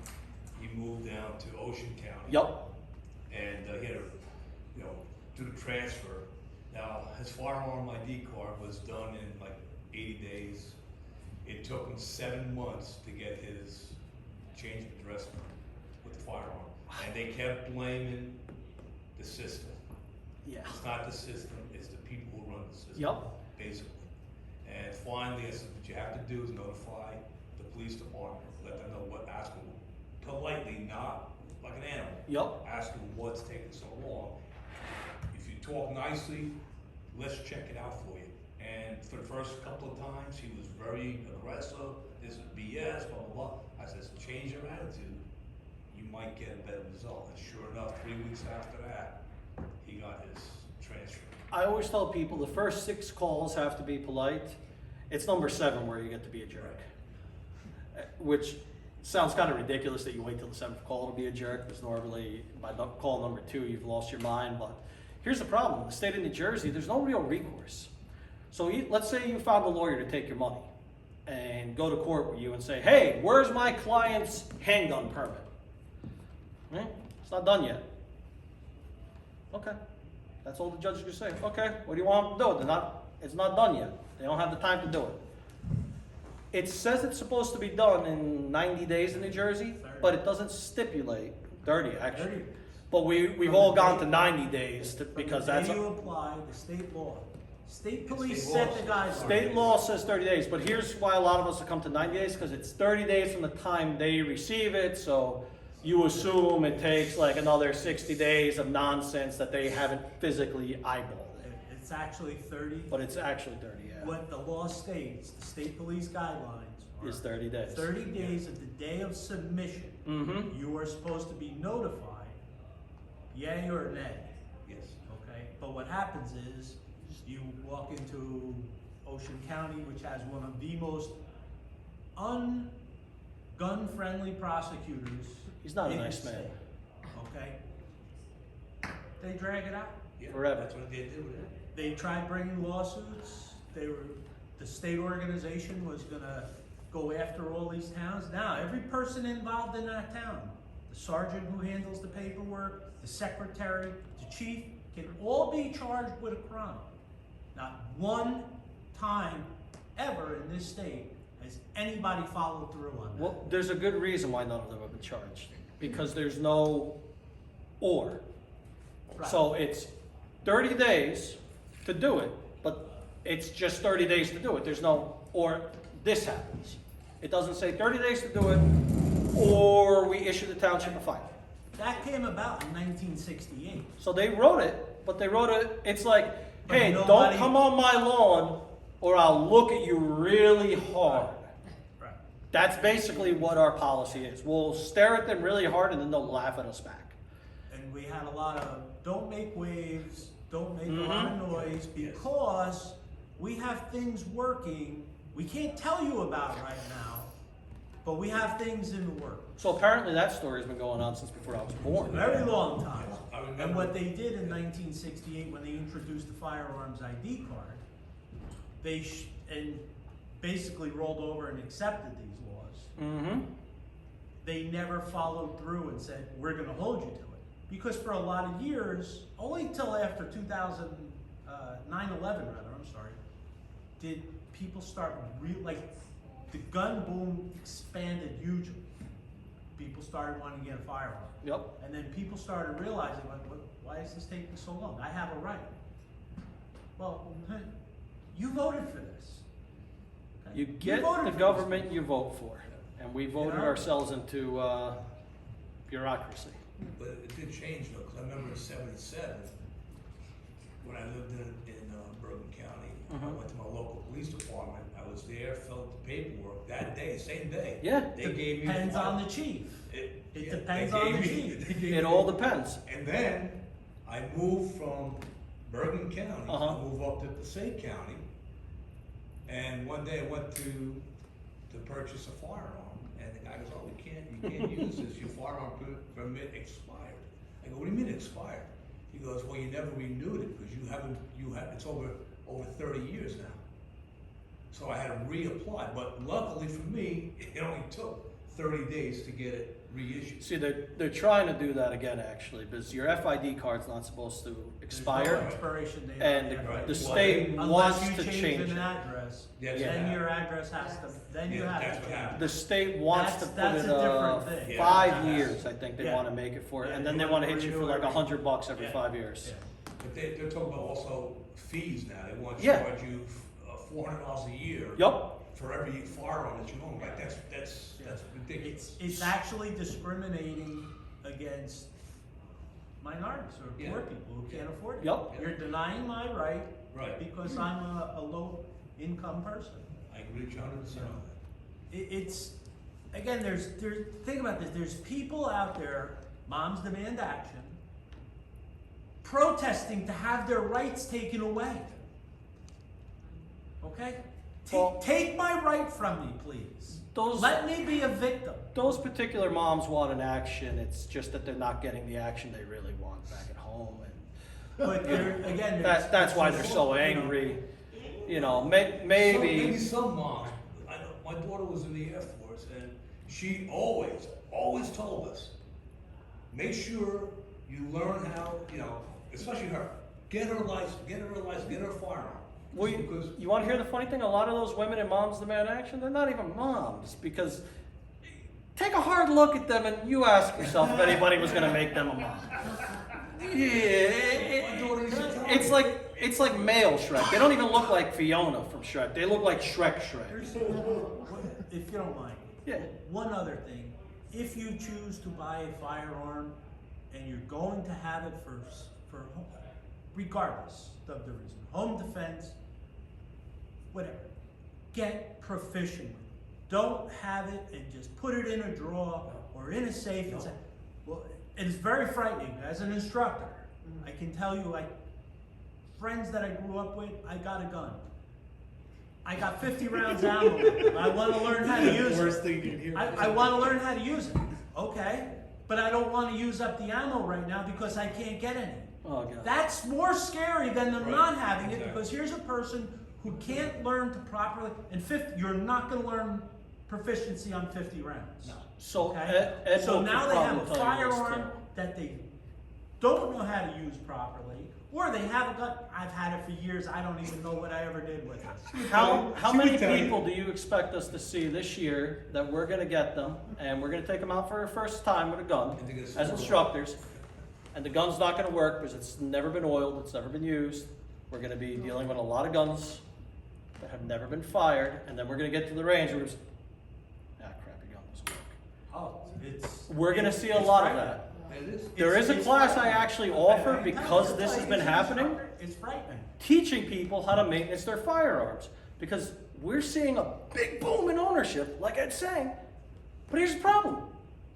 He moved down to Ocean County. Yup. And he had to, do the transfer. Now, his firearm ID card was done in like 80 days. It took him 7 months to get his change of address with the firearm. And they kept blaming the system. Yeah. It's not the system, it's the people who run the system. Yup. Basically. And finally, I said, what you have to do is notify the police department, let them know ask them politely, not like an animal. Yup. Ask them what's taking so long. If you talk nicely, let's check it out for you. And for the first couple of times, he was very aggressive. This is BS, blah, blah, blah. I said, change your attitude. You might get a better result. And sure enough, 3 weeks after that, he got his transfer. I always tell people the first 6 calls have to be polite. It's number 7 where you get to be a jerk. Which sounds kind of ridiculous that you wait till the 7th call to be a jerk, because normally by call number 2 you've lost your mind. But here's the problem: in the state of New Jersey, there's no real recourse. So let's say you found a lawyer to take your money and go to court with you and say, hey, where's my client's handgun permit? It's not done yet. Okay. That's all the judge is going to say. Okay, what do you want them to do? It's not done yet. They don't have the time to do it. It says it's supposed to be done in 90 days in New Jersey, 30. but it doesn't stipulate 30 actually. 30. But we've all gone to 90 days because that's When you apply the state law. State police state set law. the guidelines. state law says 30 days. But here's why a lot of us have come to 90 days, because it's 30 days from the time they receive it. So you assume it takes like another 60 days of nonsense that they haven't physically eyeballed it. It's actually 30. But it's actually 30, yeah. What the law states, the state police guidelines are Is 30 days. 30 days of the day of submission. Mm-hmm. You are supposed to be notified, yay or nay. Yes. Okay, but what happens is you walk into Ocean County, which has one of the most gun-friendly prosecutors. He's not a in the nice man. state, okay? They drag it out. Yeah, Forever. That's what they did with it. They tried bringing lawsuits. The state organization was gonna go after all these towns. Now, every person involved in that town, the sergeant who handles the paperwork, the secretary, the chief, can all be charged with a crime. Not one time ever in this state has anybody followed through on that. Well, there's a good reason why none of them have been charged. Because there's no or. Right. So it's 30 days to do it, but it's just 30 days to do it. There's no or this happens. It doesn't say 30 days to do it, or we issue the township a fine. That came about in 1968. So they wrote it, but they wrote it, it's like, But hey, nobody- don't come on my lawn or I'll look at you really hard. Right. That's basically what our policy is. We'll stare at them really hard and then they'll laugh at us back. And we had a lot of, don't make waves, don't make a lot of noise, because we have things working. We can't tell you about right now, but we have things in the work. So apparently that story's been going on since before I was born. Very long time. I remember- And what they did in 1968, when they introduced the firearms ID card, and basically rolled over and accepted these laws. They never followed through and said, we're gonna hold you to it. Because for a lot of years, only till after 9/11 rather, I'm sorry, did people start like, the gun boom expanded hugely. People started wanting to get a firearm. Yep. And then people started realizing, like, why is this taking so long? I have a right. Well, you voted for this. Okay? You get voted the for government you vote for. And we voted know? ourselves into bureaucracy. But it did change though, because I remember in '77, when I lived in Bergen County, I went to my local police department, I was there, filled out the paperwork, that day, same day. Yeah. They gave me. Depends on the chief. It depends they on gave the me- chief. they gave It me- all depends. And then I moved from Bergen County, Uh-huh. I moved up to Passaic County, and one day I went to purchase a firearm, and the guy goes, "Oh, you can't use this. Your firearm permit expired." I go, "What do you mean expired?" He goes, "Well, you never renewed it because it's over 30 years now." So I had to reapply, but luckily for me, it only took 30 days to get it reissued. See, they're trying to do that again, actually, because your FID card's not supposed to There's no expire. expiration date. And on Right. the Well, state Unless wants you to change change an it. address, That's then what your address has to, then you Yeah, have that's to what change. happened. The state wants to That's put it a different thing. Yeah. 5 Yeah. years, I think they Yeah. want to make it for it, Yeah, and then they they want to want hit to you for renew like it. $100 every Yeah. 5 years. Yeah. But they're talking about also fees now. They want to Yeah. charge you $400 a year. Yup. For every firearm that you own. Like that's ridiculous. It's actually discriminating against minorities or Yeah. poor people who can't afford it. Yup. You're denying my right Right. because I'm a low income person. I agree with you 100% on that. It's, again, there's, think about this, there's people out there, Moms Demand Action, protesting to have their rights taken away. Okay? Well- Take my right from me, please. Let me be a victim. Those particular moms want an action, it's just that they're not getting the action they really want back at home, and But again, that's why they're so angry. You know, Maybe maybe, some moms. I know my daughter was in the Air Force, and she always told us, make sure you learn how, especially her, get her license, get her firearm. well, Because you want to hear the funny thing? A lot of those women in Moms Demand Action, they're not even moms, because take a hard look at them and you ask yourself if anybody was going to make them a mom. Yeah, my daughter used to tell it's me. it's like male Shrek. They don't even look like Fiona from Shrek. They look like Shrek. If you don't mind. Yeah. One other thing, if you choose to buy a firearm and you're going to have it for regardless of the reason, home defense, whatever, get proficient with it. Don't have it and just put it in a drawer or in a safe and say, well, it is very frightening as an instructor. I can tell you, like, friends that I grew up with, I got a gun. I got 50 rounds ammo. I want to learn how to use it. thing you can hear. I want to learn how to use it. Okay, but I don't want to use up the ammo right now because I can't get any. Oh god. That's more scary than them Right, not having it, exactly. because here's a person who can't learn to properly, you're not going to learn proficiency on 50 rounds. No. So Okay? Ed So will now they have a probably tell you this, firearm too. that they don't know how to use properly, or they have a gun. I've had it for years. I don't even know what I ever did with it. How She would many tell you. people do you expect us to see this year that we're going to get them and we're going to take them out for their first time with a gun And they're gonna as score. instructors, and the gun's not going to work because it's never been oiled, it's never been used. We're going to be dealing with a lot of guns that have never been fired, and then we're going to get to the range where it's, We're gonna see a lot of that. It is. There is a class I actually offer because this has been happening, It's frightening. teaching people how to maintenance their firearms. Because we're seeing a big boom in ownership, like Ed's saying. But here's the problem.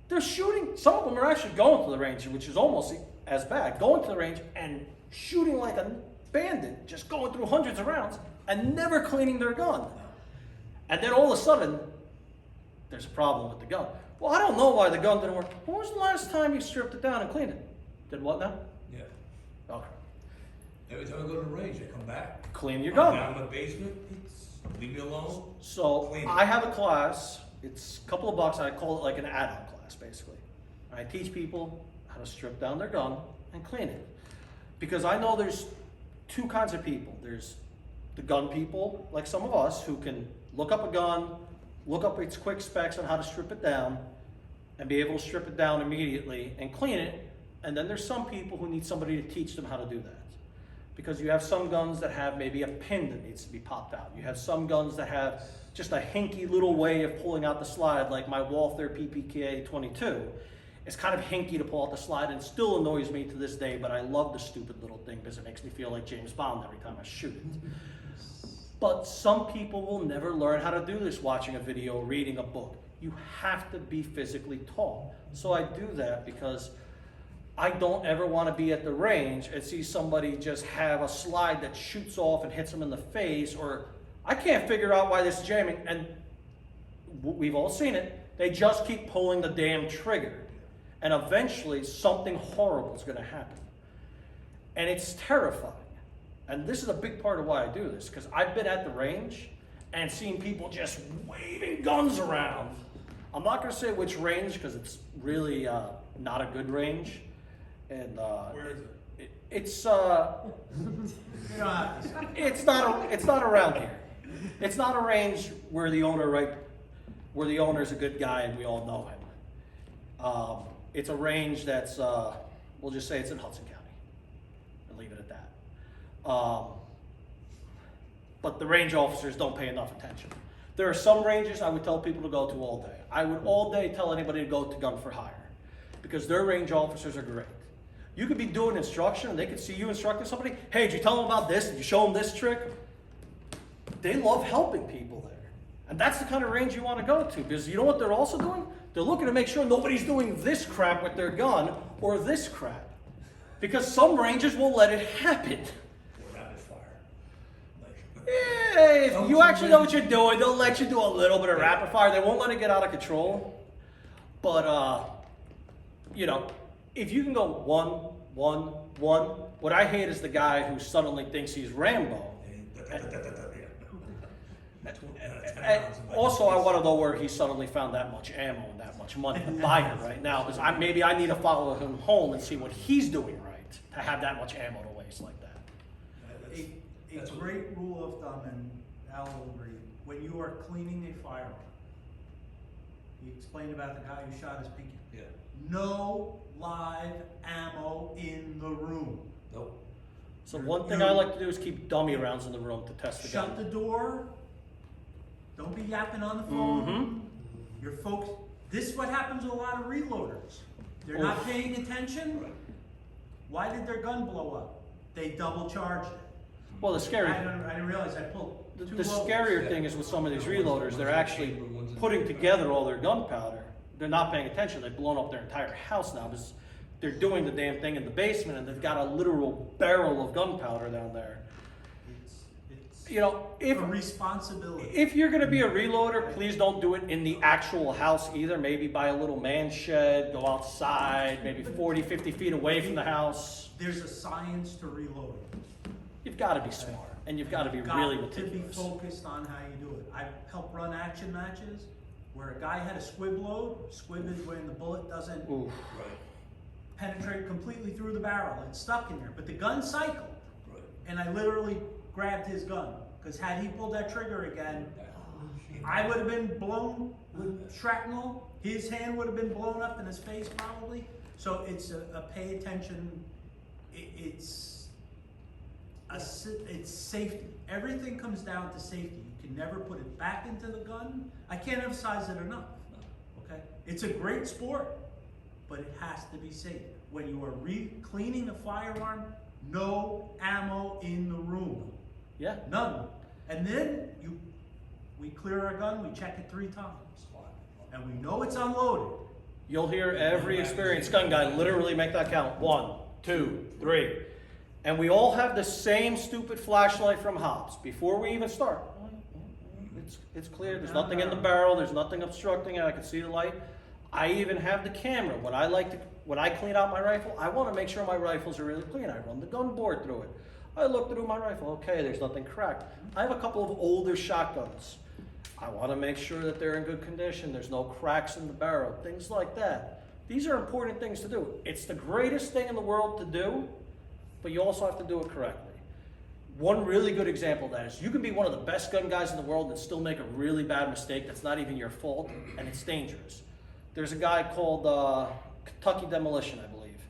They're shooting, some of them are actually going to the range, which is almost as bad. Going to the range and shooting like a bandit, just going through hundreds of rounds and never cleaning their gun. And then all of a sudden, there's a problem with the gun. Well, I don't know why the gun didn't work. When was the last time you stripped it down and cleaned it? Did what now? Yeah. Okay. Every time I go to the range, I come back. Clean your I'm gun. down in the basement, leave me alone. So Clean it. I have a class, it's a couple of bucks, I call it like an add-on class basically. I teach people how to strip down their gun and clean it. Because I know there's two kinds of people. There's the gun people, like some of us, who can look up a gun, look up its quick specs on how to strip it down, and be able to strip it down immediately and clean it. And then there's some people who need somebody to teach them how to do that. Because you have some guns that have maybe a pin that needs to be popped out. You have some guns that have just a hinky little way of pulling out the slide, like my Walther PPK 22. It's kind of hinky to pull out the slide, and it still annoys me to this day, but I love the stupid little thing because it makes me feel like James Bond every time I shoot it. But some people will never learn how to do this watching a video, reading a book. You have to be physically taught. So I do that because I don't ever want to be at the range and see somebody just have a slide that shoots off and hits them in the face, or I can't figure out why this is jamming, and we've all seen it. They just keep pulling the damn trigger, and eventually something horrible is going to happen. And it's terrifying. And this is a big part of why I do this, because I've been at the range and seen people just waving guns around. I'm not going to say which range because it's really not a good range. And Where is it? It's You don't have to say. it's not around here. It's not a range where the owner's a good guy and we all know him. It's a range that's we'll just say it's in Hudson County and leave it at that. But the range officers don't pay enough attention. There are some ranges I would tell people to go to all day. I would all day tell anybody to go to Gun for Hire because their range officers are great. You could be doing instruction and they could see you instructing somebody. Hey, did you tell them about this? Did you show them this trick? They love helping people there. And that's the kind of range you want to go to because you know what they're also doing? They're looking to make sure nobody's doing this crap with their gun or this crap. Because some ranges will let it happen. Rapid fire. Yeah, if you actually know what you're doing, they'll let you do a little bit of rapid fire. They won't let it get out of control. But, if you can go 1, 1, 1, what I hate is the guy who suddenly thinks he's Rambo. And also, I want to know where he suddenly found that much ammo and that much money to buy it right now. Because maybe I need to follow him home and see what he's doing right to have that much ammo to waste like that. A great rule of thumb, and Al will agree, when you are cleaning a firearm, he explained about the guy who shot his pinky. Yeah. No live ammo in the room. Nope. So one thing I like to do is keep dummy rounds in the room to test the gun. Shut the door. Don't be yapping on the phone. You're focused. This is what happens to a lot of reloaders. They're not paying attention. Right. Why did their gun blow up? They double charged it. Well, the scary I didn't realize I pulled The two loads. scarier thing is with some of these reloaders, they're actually putting together all their gunpowder. They're not paying attention. They've blown up their entire house now because they're doing the damn thing in the basement and they've got a literal barrel of gunpowder down there. It's If a responsibility. if you're going to be a reloader, please don't do it in the actual house either. Maybe buy a little man shed, go outside, maybe 40, 50 feet away from the house. There's a science to reloading. You've got to be smart and you've got to be Got really to be meticulous. focused on how you do it. I've helped run action matches where a guy had a squib load. Squib is when the bullet doesn't Oof. Right. penetrate completely through the barrel. It's stuck in there. But the gun cycled. Right. And I literally grabbed his gun. Because had he pulled that trigger again, I would have been blown with shrapnel. His hand would have been blown up in his face probably. So it's a pay attention. It's safety. Everything comes down to safety. You can never put it back into the gun. I can't emphasize it enough. Okay? It's a great sport, but it has to be safe. When you are cleaning a firearm, no ammo in the room. Yeah. None. And then we clear our gun, we check it 3 times. And we know it's unloaded. You'll hear every experienced gun guy literally make that count. 1, 2, 3. And we all have the same stupid flashlight from Hobbs before we even start. It's clear, there's nothing in the barrel, there's nothing obstructing it, I can see the light. I even have the camera. When I clean out my rifle, I want to make sure my rifles are really clean. I run the gun board through it. I look through my rifle, okay, there's nothing cracked. I have a couple of older shotguns. I want to make sure that they're in good condition, there's no cracks in the barrel, things like that. These are important things to do. It's the greatest thing in the world to do, but you also have to do it correctly. One really good example of that is you can be one of the best gun guys in the world and still make a really bad mistake that's not even your fault, and it's dangerous. There's a guy called Kentucky Demolition, I believe.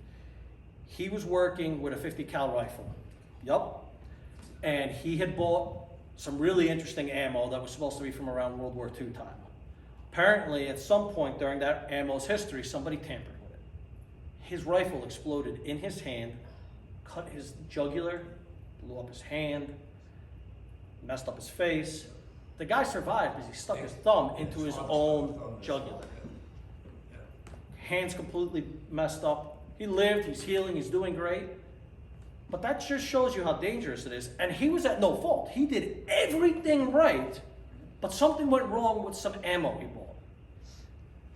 He was working with a 50 cal rifle. Yup. And he had bought some really interesting ammo that was supposed to be from around World War II time. Apparently, at some point during that ammo's history, somebody tampered with it. His rifle exploded in his hand, cut his jugular, blew up his hand, messed up his face. The guy survived because he stuck his thumb into his own jugular. Hands completely messed up. He lived, he's healing, he's doing great. But that just shows you how dangerous it is. And he was at no fault. He did everything right, but something went wrong with some ammo he bought.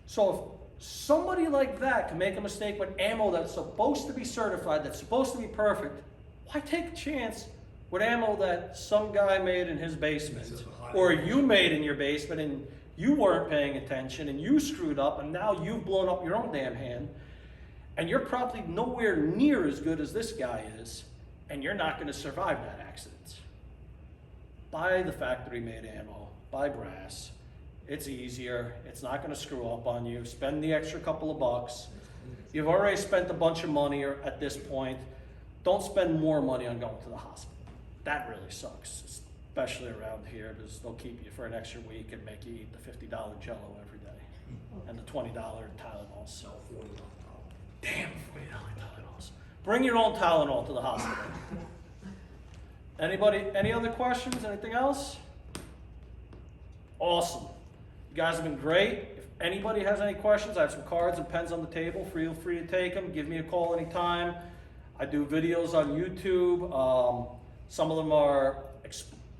So if somebody like that can make a mistake with ammo that's supposed to be certified, that's supposed to be perfect, why take a chance with ammo that some guy made in his basement, or you made in your basement and you weren't paying attention and you screwed up and now you've blown up your own damn hand, and you're probably nowhere near as good as this guy is, and you're not going to survive that accident. Buy the factory made ammo, buy brass. It's easier, it's not going to screw up on you. Spend the extra couple of bucks. You've already spent a bunch of money at this point. Don't spend more money on going to the hospital. That really sucks, especially around here, because they'll keep you for an extra week and make you eat the $50 Jello every day and the $20 Tylenols. Damn, $40 Tylenols. Bring your own Tylenol to the hospital. Anybody, any other questions? Anything else? Awesome. You guys have been great. If anybody has any questions, I have some cards and pens on the table. Feel free to take them. Give me a call anytime. I do videos on YouTube. Some of them are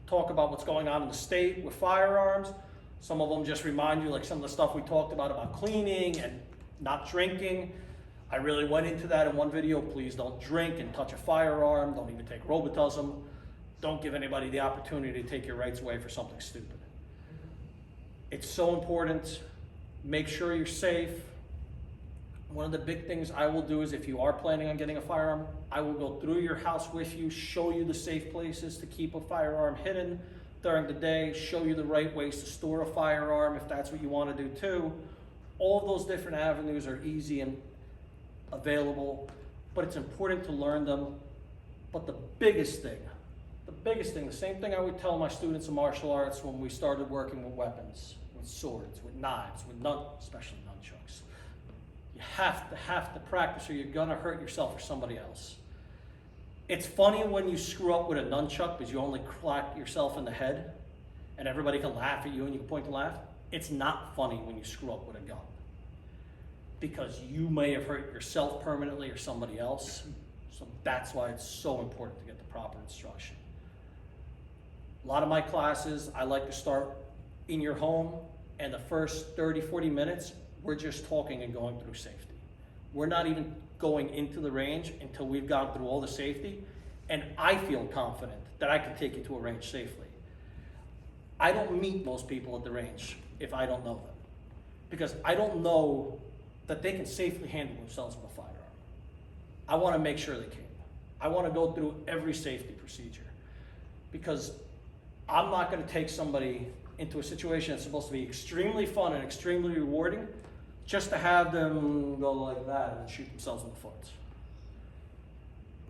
talk about what's going on in the state with firearms. Some of them just remind you, like some of the stuff we talked about cleaning and not drinking. I really went into that in one video. Please don't drink and touch a firearm. Don't even take Robitussin. Don't give anybody the opportunity to take your rights away for something stupid. It's so important. Make sure you're safe. One of the big things I will do is if you are planning on getting a firearm, I will go through your house with you, show you the safe places to keep a firearm hidden during the day, show you the right ways to store a firearm if that's what you want to do too. All of those different avenues are easy and available, but it's important to learn them. But the biggest thing, the same thing I would tell my students in martial arts when we started working with weapons, with swords, with knives, especially nunchucks. You have to practice or you're gonna hurt yourself or somebody else. It's funny when you screw up with a nunchuck because you only crack yourself in the head and everybody can laugh at you and you can point and laugh. It's not funny when you screw up with a gun because you may have hurt yourself permanently or somebody else. So that's why it's so important to get the proper instruction. A lot of my classes, I like to start in your home, and the first 30, 40 minutes, we're just talking and going through safety. We're not even going into the range until we've gone through all the safety, and I feel confident that I can take you to a range safely. I don't meet most people at the range if I don't know them, because I don't know that they can safely handle themselves with a firearm. I want to make sure they can. I want to go through every safety procedure, because I'm not going to take somebody into a situation that's supposed to be extremely fun and extremely rewarding just to have them go like that and shoot themselves in the foot.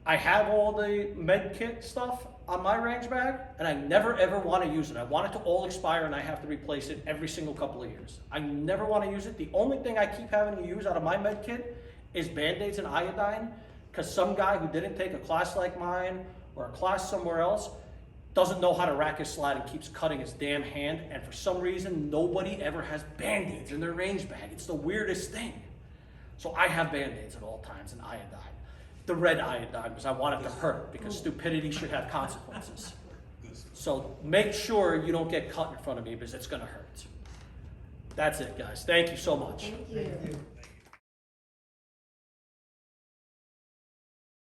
I have all the med kit stuff on my range bag, and I never ever want to use it. I want it to all expire, and I have to replace it every single couple of years. I never want to use it. The only thing I keep having to use out of my med kit is Band-Aids and iodine, because some guy who didn't take a class like mine or a class somewhere else doesn't know how to rack his slide and keeps cutting his damn hand, and for some reason, nobody ever has Band-Aids in their range bag. It's the weirdest thing. So I have Band-Aids at all times and iodine. The red iodine, because I want it to hurt, because stupidity should have consequences. So make sure you don't get cut in front of me, because it's gonna hurt. That's it, guys. Thank you so much. Thank you.